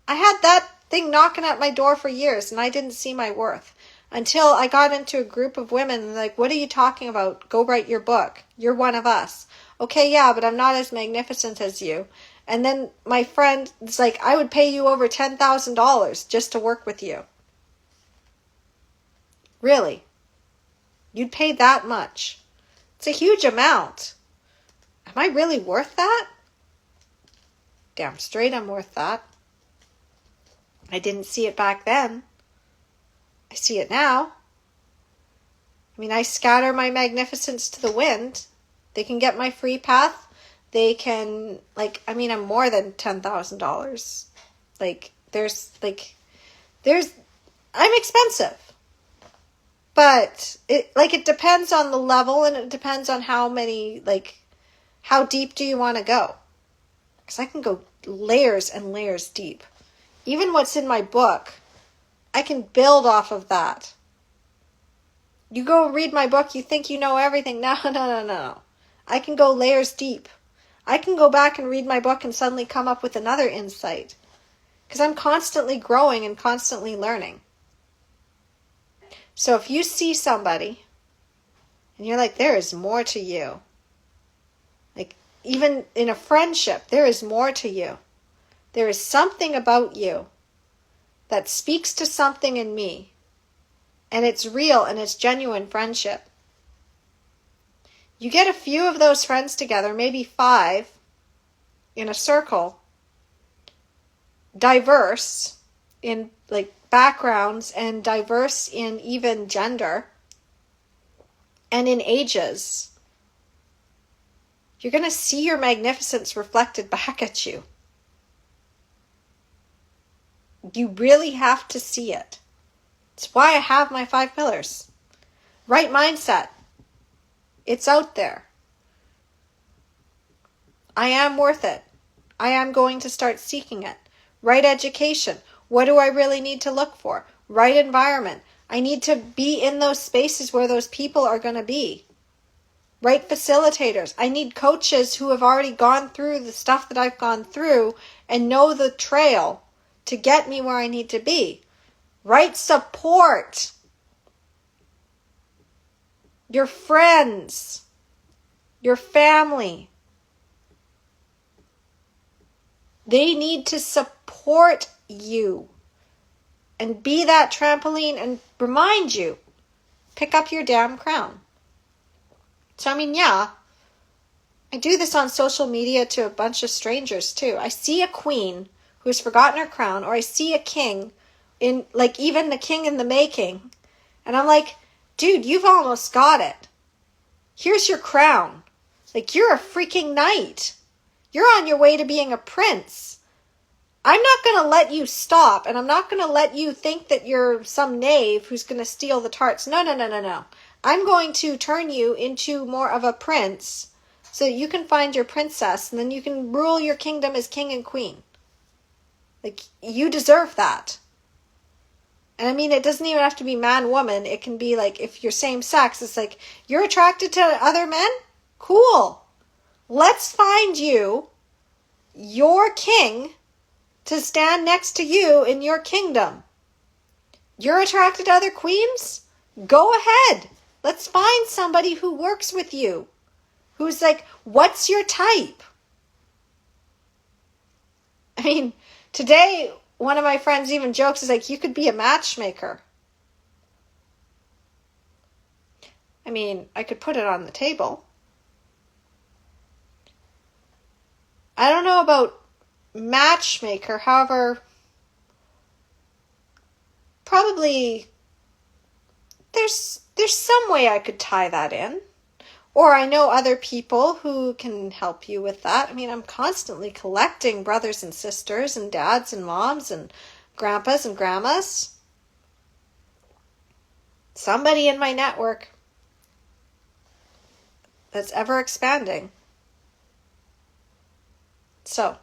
I had that thing knocking at my door for years, and I didn't see my worth until I got into a group of women like, what are you talking about? Go write your book. You're one of us. Okay, yeah, but I'm not as magnificent as you. And then my friend is like, I would pay you over $10,000 just to work with you. Really? You'd pay that much It's a huge amount. Am I really worth that? Damn straight I'm worth that. I didn't see it back then. I see it now. I mean, I scatter my magnificence to the wind. They can get my free path. They can, I'm more than $10,000. I'm expensive. But it depends on the level, and it depends on how deep do you want to go? Because I can go layers and layers deep. Even what's in my book, I can build off of that. You go read my book, you think you know everything. No. I can go layers deep. I can go back and read my book and suddenly come up with another insight. Because I'm constantly growing and constantly learning. So if you see somebody and you're like, there is more to you. Like, even in a friendship, there is more to you. There is something about you that speaks to something in me. And it's real and it's genuine friendship. You get a few of those friends together, maybe 5, in a circle, diverse in backgrounds and diverse in even gender and in ages. You're going to see your magnificence reflected back at you. You really have to see it. It's why I have my 5 pillars. Right mindset. It's out there. I am worth it. I am going to start seeking it. Right education. What do I really need to look for? Right environment. I need to be in those spaces where those people are going to be. Right facilitators. I need coaches who have already gone through the stuff that I've gone through and know the trail to get me where I need to be. Right support. Your friends. Your family. They need to support you and be that trampoline and remind you, pick up your damn crown. So, I do this on social media to a bunch of strangers too. I see a queen who's forgotten her crown, or I see a king in, even the king in the making, and I'm like, dude, you've almost got it. Here's your crown. You're a freaking knight. You're on your way to being a prince. I'm not going to let you stop, and I'm not going to let you think that you're some knave who's going to steal the tarts. No. I'm going to turn you into more of a prince so that you can find your princess, and then you can rule your kingdom as king and queen. You deserve that. And it doesn't even have to be man, woman. It can be if you're same sex, it's you're attracted to other men? Cool. Let's find you your king to stand next to you in your kingdom. You're attracted to other queens? Go ahead. Let's find somebody who works with you. Who's what's your type? Today, one of my friends even jokes, is you could be a matchmaker. I could put it on the table. I don't know about matchmaker, however, probably there's some way I could tie that in. Or I know other people who can help you with that. I'm constantly collecting brothers and sisters and dads and moms and grandpas and grandmas. Somebody in my network that's ever expanding. So,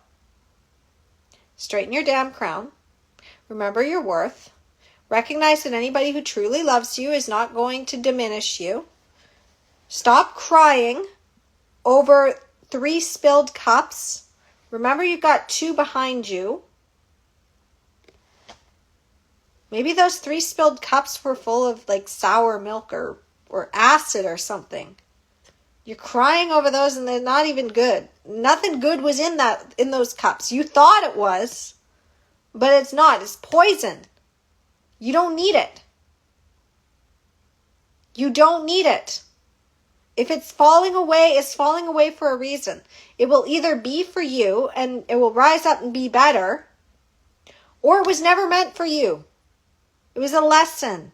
straighten your damn crown. Remember your worth. Recognize that anybody who truly loves you is not going to diminish you. Stop crying over 3 spilled cups. Remember, you've got 2 behind you. Maybe those 3 spilled cups were full of sour milk or acid or something. You're crying over those and they're not even good. Nothing good was in those cups. You thought it was, but it's not. It's poison. You don't need it. You don't need it. If it's falling away, it's falling away for a reason. It will either be for you and it will rise up and be better, or it was never meant for you. It was a lesson.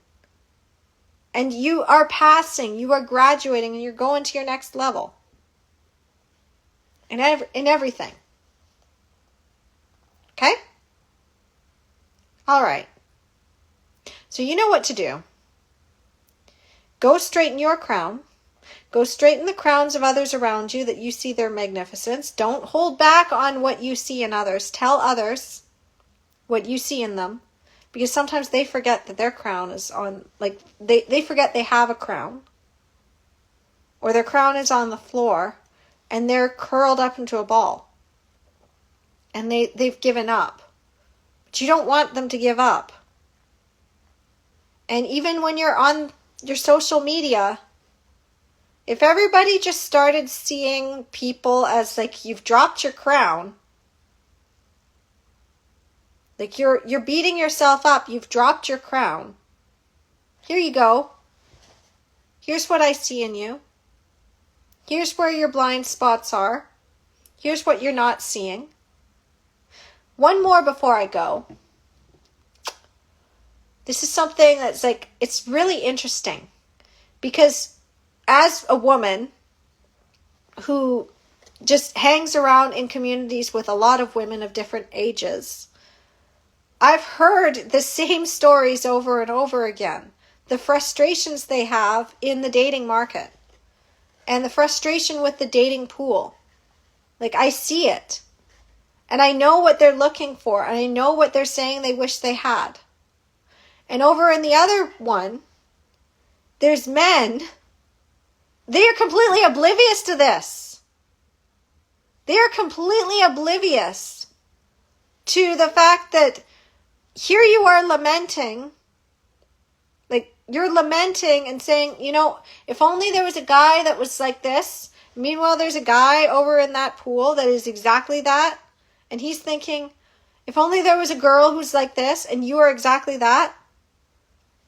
And you are passing, you are graduating, and you're going to your next level. In everything. Okay? All right. So you know what to do. Go straighten your crown. Go straighten the crowns of others around you that you see their magnificence. Don't hold back on what you see in others. Tell others what you see in them. Because sometimes they forget that their crown is on, like, they forget they have a crown. Or their crown is on the floor and they're curled up into a ball. And they've given up. But you don't want them to give up. And even when you're on your social media, if everybody just started seeing people as like you've dropped your crown, like you're beating yourself up, you've dropped your crown. Here you go. Here's what I see in you. Here's where your blind spots are. Here's what you're not seeing. One more before I go. This is something that's like, it's really interesting. Because as a woman who just hangs around in communities with a lot of women of different ages, I've heard the same stories over and over again. The frustrations they have in the dating market. And the frustration with the dating pool. Like, I see it. And I know what they're looking for. And I know what they're saying they wish they had. And over in the other one, there's men. They are completely oblivious to this. They are completely oblivious to the fact that here you are lamenting. Like, you're lamenting and saying, you know, if only there was a guy that was like this. Meanwhile, there's a guy over in that pool that is exactly that. And he's thinking, if only there was a girl who's like this and you are exactly that.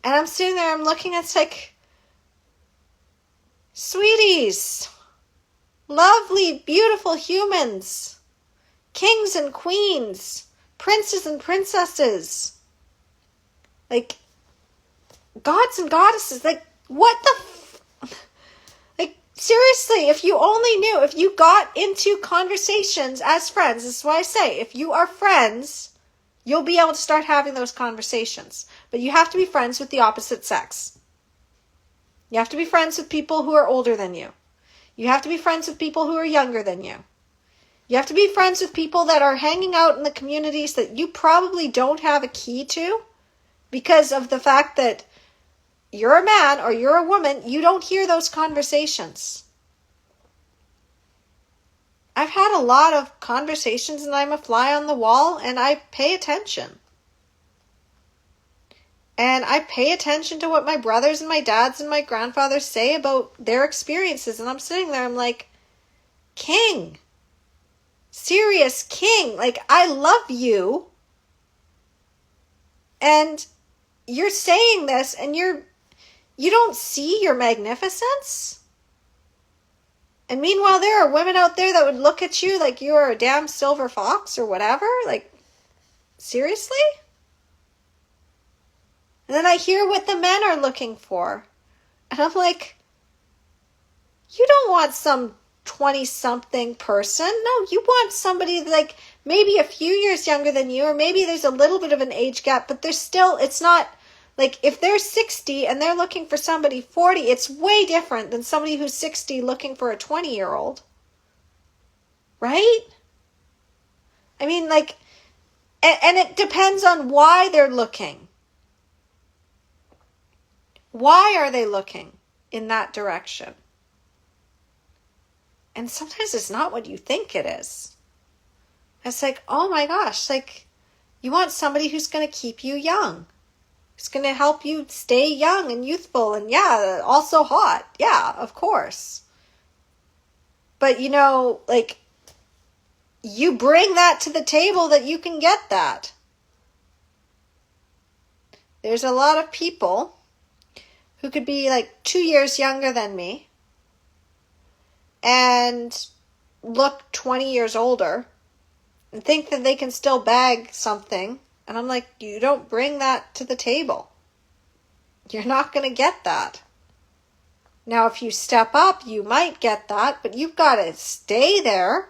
And I'm sitting there, I'm looking, it's like, sweeties, lovely, beautiful humans, kings and queens, princes and princesses, like, gods and goddesses, like, what the like, seriously, if you only knew, if you got into conversations as friends, this is why I say, if you are friends, you'll be able to start having those conversations. But you have to be friends with the opposite sex. You have to be friends with people who are older than you. You have to be friends with people who are younger than you. You have to be friends with people that are hanging out in the communities that you probably don't have a key to because of the fact that you're a man or you're a woman, you don't hear those conversations. I've had a lot of conversations and I'm a fly on the wall and I pay attention. And I pay attention to what my brothers and my dads and my grandfathers say about their experiences. And I'm sitting there, I'm like, king. Serious king. Like, I love you. And you're saying this and you don't see your magnificence? And meanwhile, there are women out there that would look at you like you're a damn silver fox or whatever. Like, seriously? And then I hear what the men are looking for. And I'm like, you don't want some 20-something person. No, you want somebody like maybe a few years younger than you, or maybe there's a little bit of an age gap, but there's still, it's not, like, if they're 60 and they're looking for somebody 40, it's way different than somebody who's 60 looking for a 20-year-old. Right? I mean, like, and it depends on why they're looking. Why are they looking in that direction? And sometimes it's not what you think it is. It's like, oh my gosh, like, you want somebody who's going to keep you young. It's going to help you stay young and youthful and, yeah, also hot. Yeah, of course. But, you know, like, you bring that to the table that you can get that. There's a lot of people who could be like 2 years younger than me and look 20 years older and think that they can still bag something. And I'm like, you don't bring that to the table. You're not going to get that. Now, if you step up, you might get that, but you've got to stay there.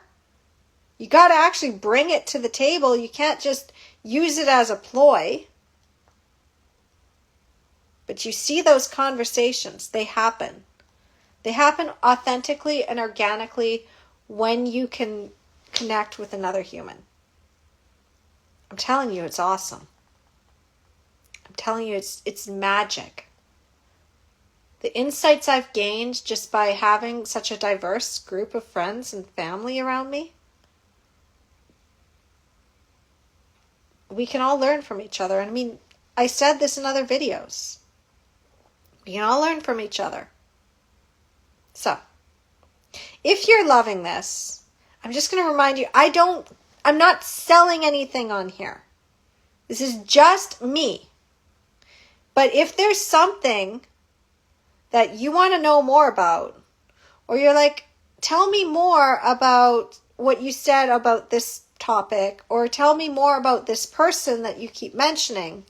You got to actually bring it to the table. You can't just use it as a ploy. But you see those conversations, they happen. They happen authentically and organically when you can connect with another human. I'm telling you, it's awesome. I'm telling you, it's magic. The insights I've gained just by having such a diverse group of friends and family around me, we can all learn from each other. And I mean, I said this in other videos. We can all learn from each other. So, if you're loving this, I'm just going to remind you, I'm not selling anything on here. This is just me. But if there's something that you want to know more about, or you're like, tell me more about what you said about this topic, or tell me more about this person that you keep mentioning.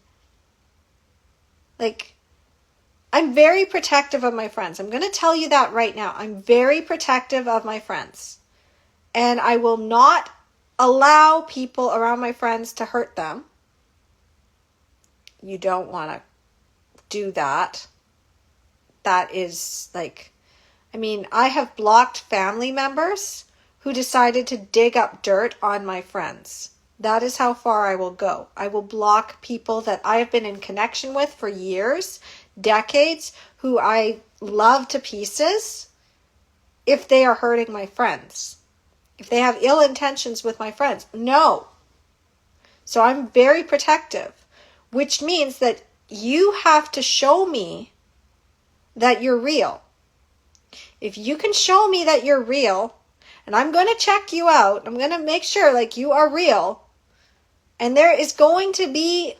Like, I'm very protective of my friends. I'm going to tell you that right now. I'm very protective of my friends. And I will not allow people around my friends to hurt them. You don't want to do that. That is like, I mean, I have blocked family members who decided to dig up dirt on my friends. That is how far I will go. I will block people that I have been in connection with for years, decades, who I love to pieces, if they are hurting my friends. If they have ill intentions with my friends. No. So I'm very protective, which means that you have to show me that you're real. If you can show me that you're real, and I'm going to check you out, I'm going to make sure like you are real, and there is going to be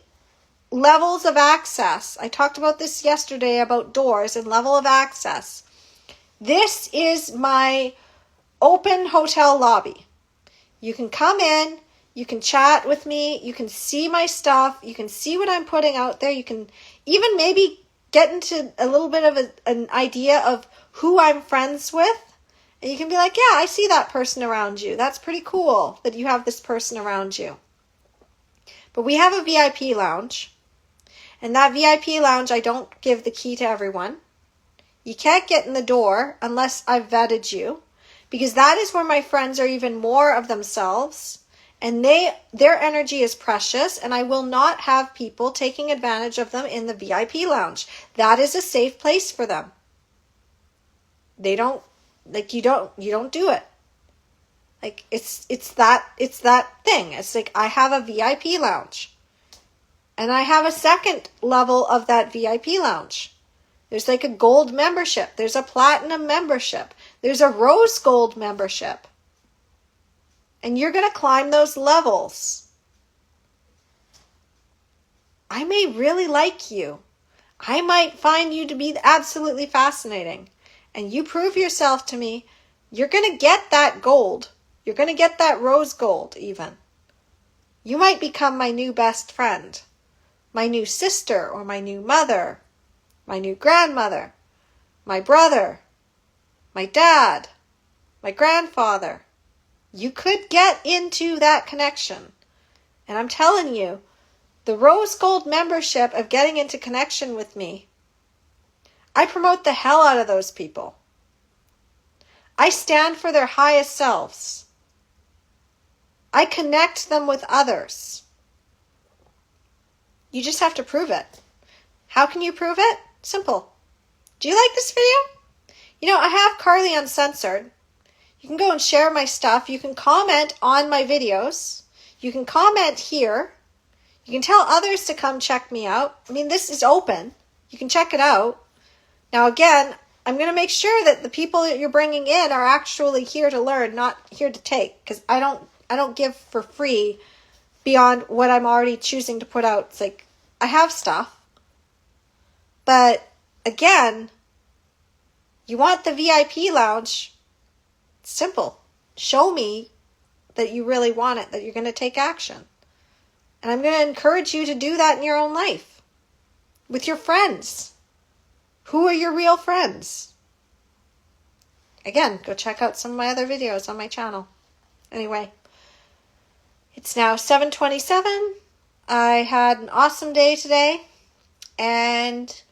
levels of access. I talked about this yesterday about doors and level of access. This is my open hotel lobby. You can come in, you can chat with me, you can see my stuff, you can see what I'm putting out there, you can even maybe get into a little bit of an idea of who I'm friends with. And you can be like, yeah, I see that person around you. That's pretty cool that you have this person around you. But we have a VIP lounge. And that VIP lounge, I don't give the key to everyone. You can't get in the door unless I've vetted you. Because that is where my friends are even more of themselves. And their energy is precious. And I will not have people taking advantage of them in the VIP lounge. That is a safe place for them. They don't, like, you don't do it. Like, it's that thing. It's like, I have a VIP lounge. And I have a second level of that VIP lounge. There's like a gold membership. There's a platinum membership. There's a rose gold membership. And you're going to climb those levels. I may really like you. I might find you to be absolutely fascinating. And you prove yourself to me, you're going to get that gold. You're going to get that rose gold even. You might become my new best friend, my new sister or my new mother, my new grandmother, my brother, my dad, my grandfather. You could get into that connection. And I'm telling you, the rose gold membership of getting into connection with me, I promote the hell out of those people. I stand for their highest selves. I connect them with others. You just have to prove it. How can you prove it? Simple. Do you like this video? You know, I have Carly Uncensored. You can go and share my stuff. You can comment on my videos. You can comment here. You can tell others to come check me out. I mean, this is open. You can check it out. Now, again, I'm going to make sure that the people that you're bringing in are actually here to learn, not here to take. Because I don't give for free beyond what I'm already choosing to put out. It's like, I have stuff. But, again, you want the VIP lounge, It's simple. Show me that you really want it, that you're going to take action. And I'm going to encourage you to do that in your own life. With your friends. Who are your real friends? Again, go check out some of my other videos on my channel. Anyway, it's now 7:27. I had an awesome day today, and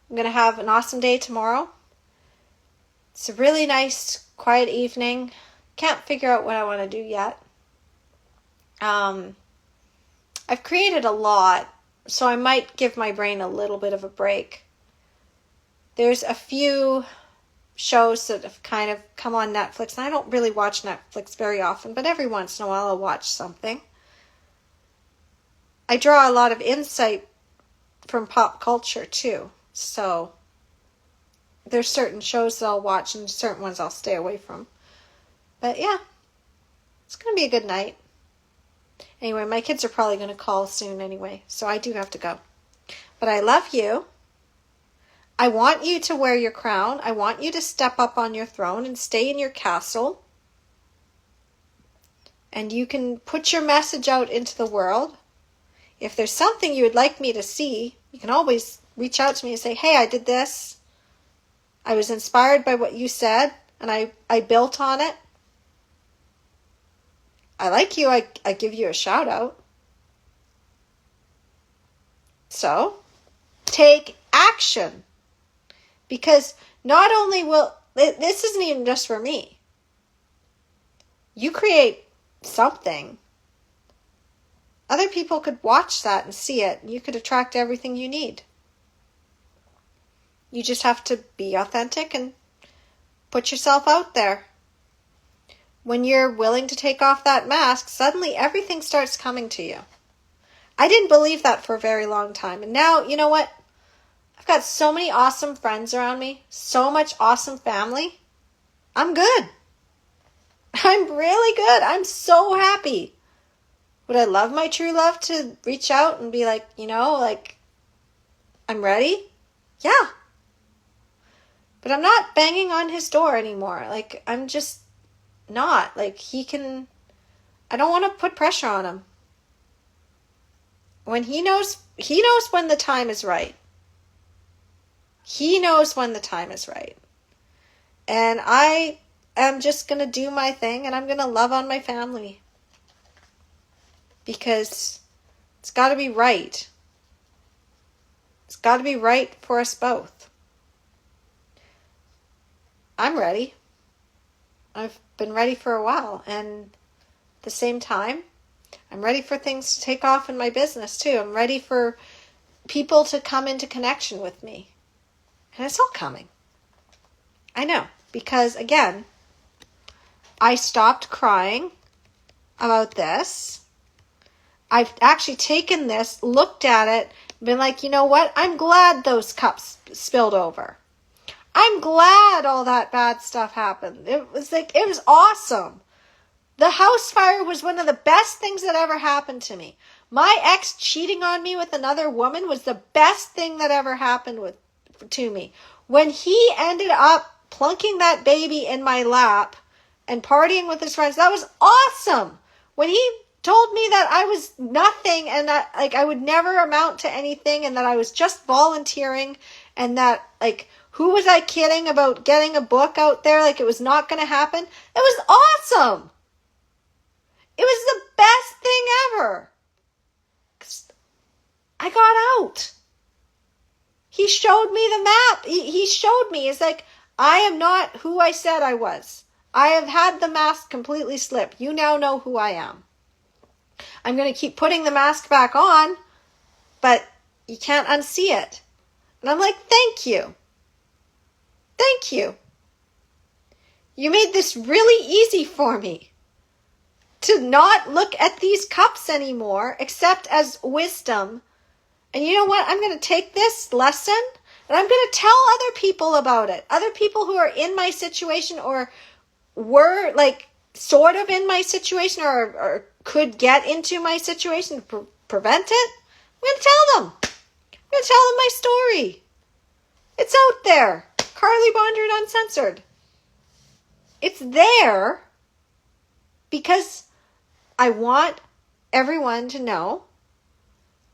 I'm going to have an awesome day tomorrow. It's a really nice, quiet evening. Can't figure out what I want to do yet. I've created a lot, so I might give my brain a little bit of a break. There's a few shows that have kind of come on Netflix, and I don't really watch Netflix very often, but every once in a while I'll watch something. I draw a lot of insight from pop culture too, so there's certain shows that I'll watch and certain ones I'll stay away from. But yeah, it's going to be a good night. Anyway, my kids are probably going to call soon anyway, so I do have to go. But I love you. I want you to wear your crown. I want you to step up on your throne and stay in your castle. And you can put your message out into the world. If there's something you would like me to see, you can always reach out to me and say, hey, I did this. I was inspired by what you said, and I built on it. I like you. I give you a shout out. So, take action. Because not only will, this isn't even just for me. You create something. Other people could watch that and see it. You could attract everything you need. You just have to be authentic and put yourself out there. When you're willing to take off that mask, suddenly everything starts coming to you. I didn't believe that for a very long time. And now, you know what? I've got so many awesome friends around me. So much awesome family. I'm good. I'm really good. I'm so happy. Would I love my true love to reach out and be like, I'm ready? Yeah. But I'm not banging on his door anymore. I'm just not. I don't want to put pressure on him. When he knows when the time is right. He knows when the time is right. And I am just going to do my thing, and I'm going to love on my family. Because it's got to be right. It's got to be right for us both. I'm ready. I've been ready for a while. And at the same time, I'm ready for things to take off in my business too. I'm ready for people to come into connection with me. And it's all coming. I know. Because, again, I stopped crying about this. I've actually taken this, looked at it, been like, you know what? I'm glad those cups spilled over. I'm glad all that bad stuff happened. It was awesome. The house fire was one of the best things that ever happened to me. My ex cheating on me with another woman was the best thing that ever happened to me. When he ended up plunking that baby in my lap and partying with his friends, that was awesome. When he told me that I was nothing and that I would never amount to anything and that I was just volunteering and that who was I kidding about getting a book out there it was not going to happen? It was awesome. It was the best thing ever. 'Cause I got out. He showed me the map. He showed me. It's I am not who I said I was. I have had the mask completely slip. You now know who I am. I'm going to keep putting the mask back on, but you can't unsee it. And I'm thank you. Thank you. You made this really easy for me to not look at these cups anymore except as wisdom. And you know what? I'm going to take this lesson and I'm going to tell other people about it. Other people who are in my situation or were sort of in my situation or could get into my situation to prevent it. I'm going to tell them. I'm going to tell them my story. It's out there. Carly Bonderud Uncensored. It's there because I want everyone to know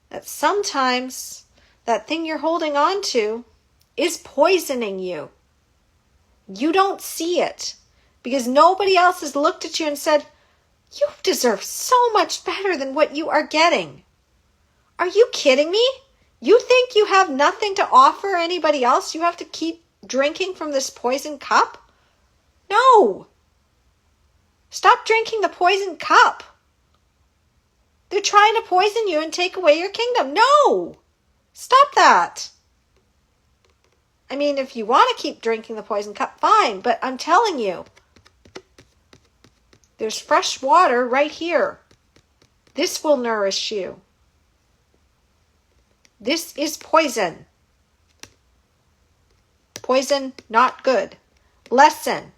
that sometimes that thing you're holding on to is poisoning you. You don't see it because nobody else has looked at you and said, you deserve so much better than what you are getting. Are you kidding me? You think you have nothing to offer anybody else? You have to keep drinking from this poison cup? No. Stop drinking the poison cup. They're trying to poison you and take away your kingdom. No. Stop that. I mean, if you want to keep drinking the poison cup, fine. But I'm telling you, there's fresh water right here. This will nourish you. This is poison. Poison, not good. Lesson.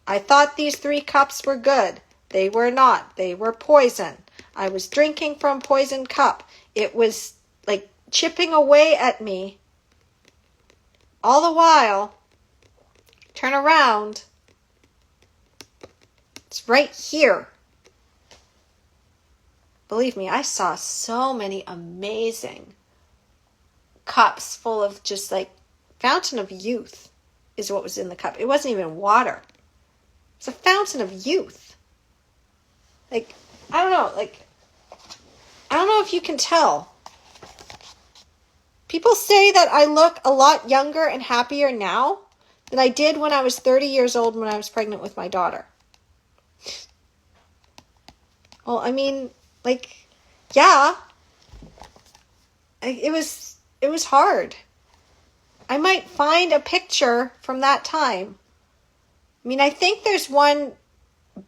I thought these 3 cups were good. They were not. They were poison. I was drinking from poison cup. It was like chipping away at me. All the while, turn around. It's right here. Believe me, I saw so many amazing cups full of just like fountain of youth is what was in the cup. It wasn't even water. It's a fountain of youth. Like, I don't know if you can tell. People say that I look a lot younger and happier now than I did when I was 30 years old when I was pregnant with my daughter. Well, I mean, like, yeah. It was hard. I might find a picture from that time. I mean, I think there's one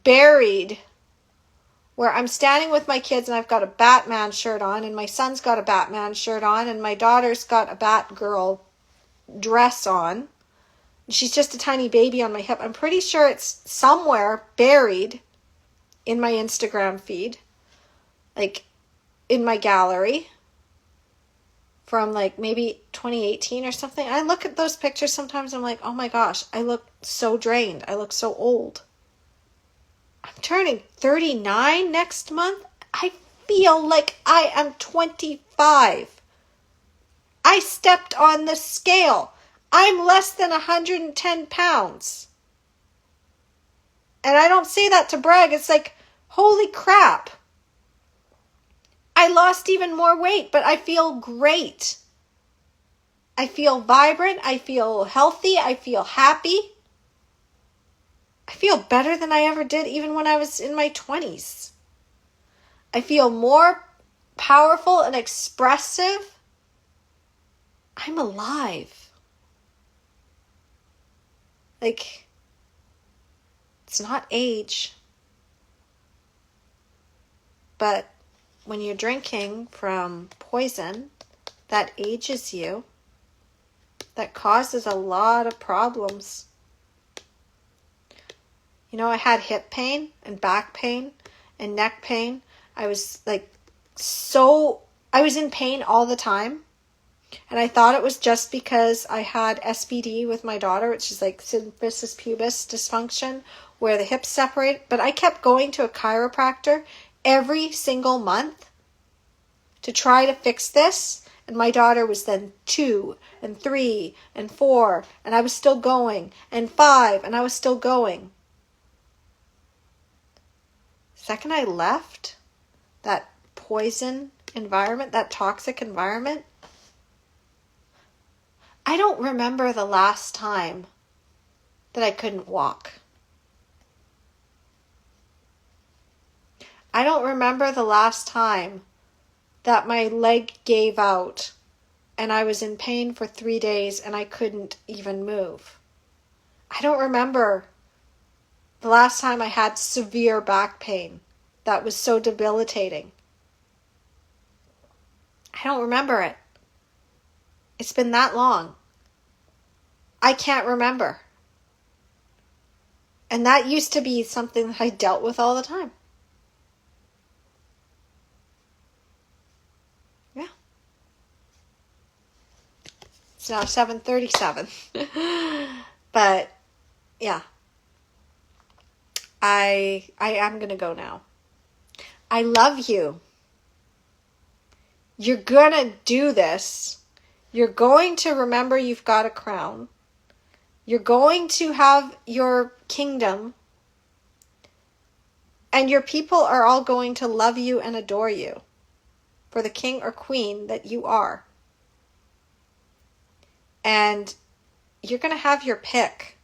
buried where I'm standing with my kids and I've got a Batman shirt on and my son's got a Batman shirt on and my daughter's got a Batgirl dress on. She's just a tiny baby on my hip. I'm pretty sure it's somewhere buried in my Instagram feed, like in my gallery from like maybe 2018 or something. I look at those pictures sometimes and I'm like, oh my gosh, I look so drained. I look so old. I'm turning 39 next month. I feel like I am 25. I stepped on the scale. I'm less than 110 pounds. And I don't say that to brag. It's like, holy crap. I lost even more weight, but I feel great. I feel vibrant. I feel healthy. I feel happy. I feel better than I ever did even when I was in my 20s. I feel more powerful and expressive. I'm alive. Like, it's not age. But when you're drinking from poison, that ages you. That causes a lot of problems. You know, I had hip pain and back pain and neck pain. I was I was in pain all the time. And I thought it was just because I had SPD with my daughter, which is like symphysis pubis dysfunction, where the hips separate. But I kept going to a chiropractor every single month to try to fix this. And my daughter was then 2 and 3 and 4, and I was still going, and 5, and I was still going. Second I left that poison environment, that toxic environment, I don't remember the last time that I couldn't walk. I don't remember the last time that my leg gave out and I was in pain for 3 days and I couldn't even move. I don't remember the last time I had severe back pain that was so debilitating. I don't remember it. It's been that long. I can't remember. And that used to be something that I dealt with all the time. Yeah. It's now 7:37. But, yeah. I am going to go now. I love you. You're going to do this. You're going to remember you've got a crown. You're going to have your kingdom. And your people are all going to love you and adore you for the king or queen that you are. And you're going to have your pick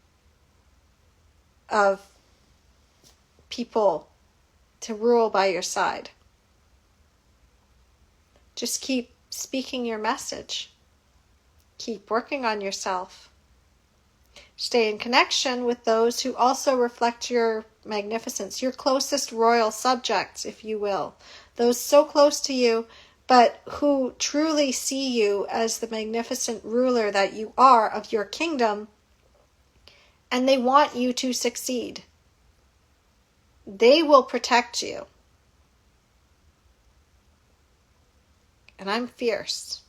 of people to rule by your side. Just keep speaking your message. Keep working on yourself. Stay in connection with those who also reflect your magnificence, your closest royal subjects, if you will. Those so close to you, but who truly see you as the magnificent ruler that you are of your kingdom, and they want you to succeed. They will protect you. And I'm fierce.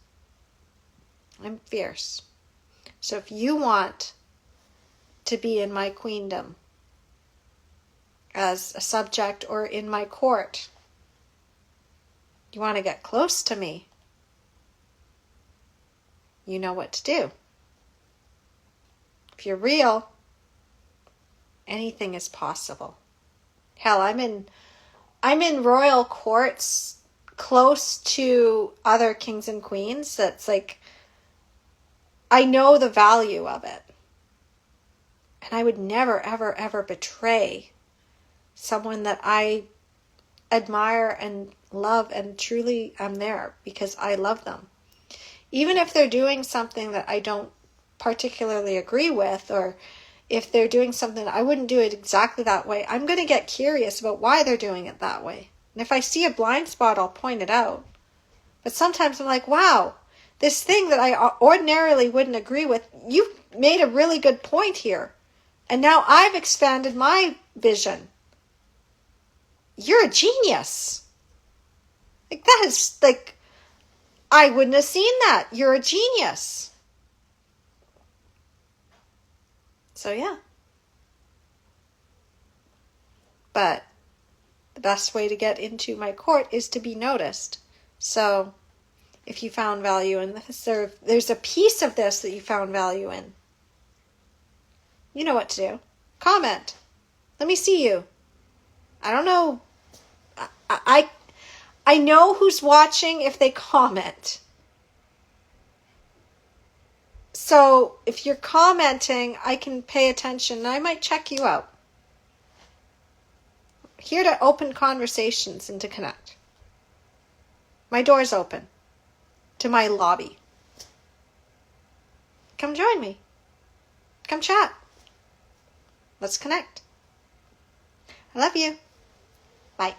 I'm fierce. So if you want to be in my queendom as a subject or in my court, you want to get close to me, you know what to do. If you're real, anything is possible. Hell, I'm in royal courts close to other kings and queens. That's like, I know the value of it. And I would never, ever, ever betray someone that I admire and love and truly am there because I love them. Even if they're doing something that I don't particularly agree with, or if they're doing something I wouldn't do it exactly that way, I'm going to get curious about why they're doing it that way. And if I see a blind spot, I'll point it out. But sometimes I'm like, wow, this thing that I ordinarily wouldn't agree with, you made a really good point here. And now I've expanded my vision. You're a genius. Like, that is, like, I wouldn't have seen that. You're a genius. So, yeah. But the best way to get into my court is to be noticed. So, if you found value in this, or if there's a piece of this that you found value in, you know what to do. Comment. Let me see you. I don't know. I know who's watching if they comment. So if you're commenting, I can pay attention and I might check you out. Here to open conversations and to connect. My door's open to my lobby. Come join me. Come chat. Let's connect. I love you. Bye.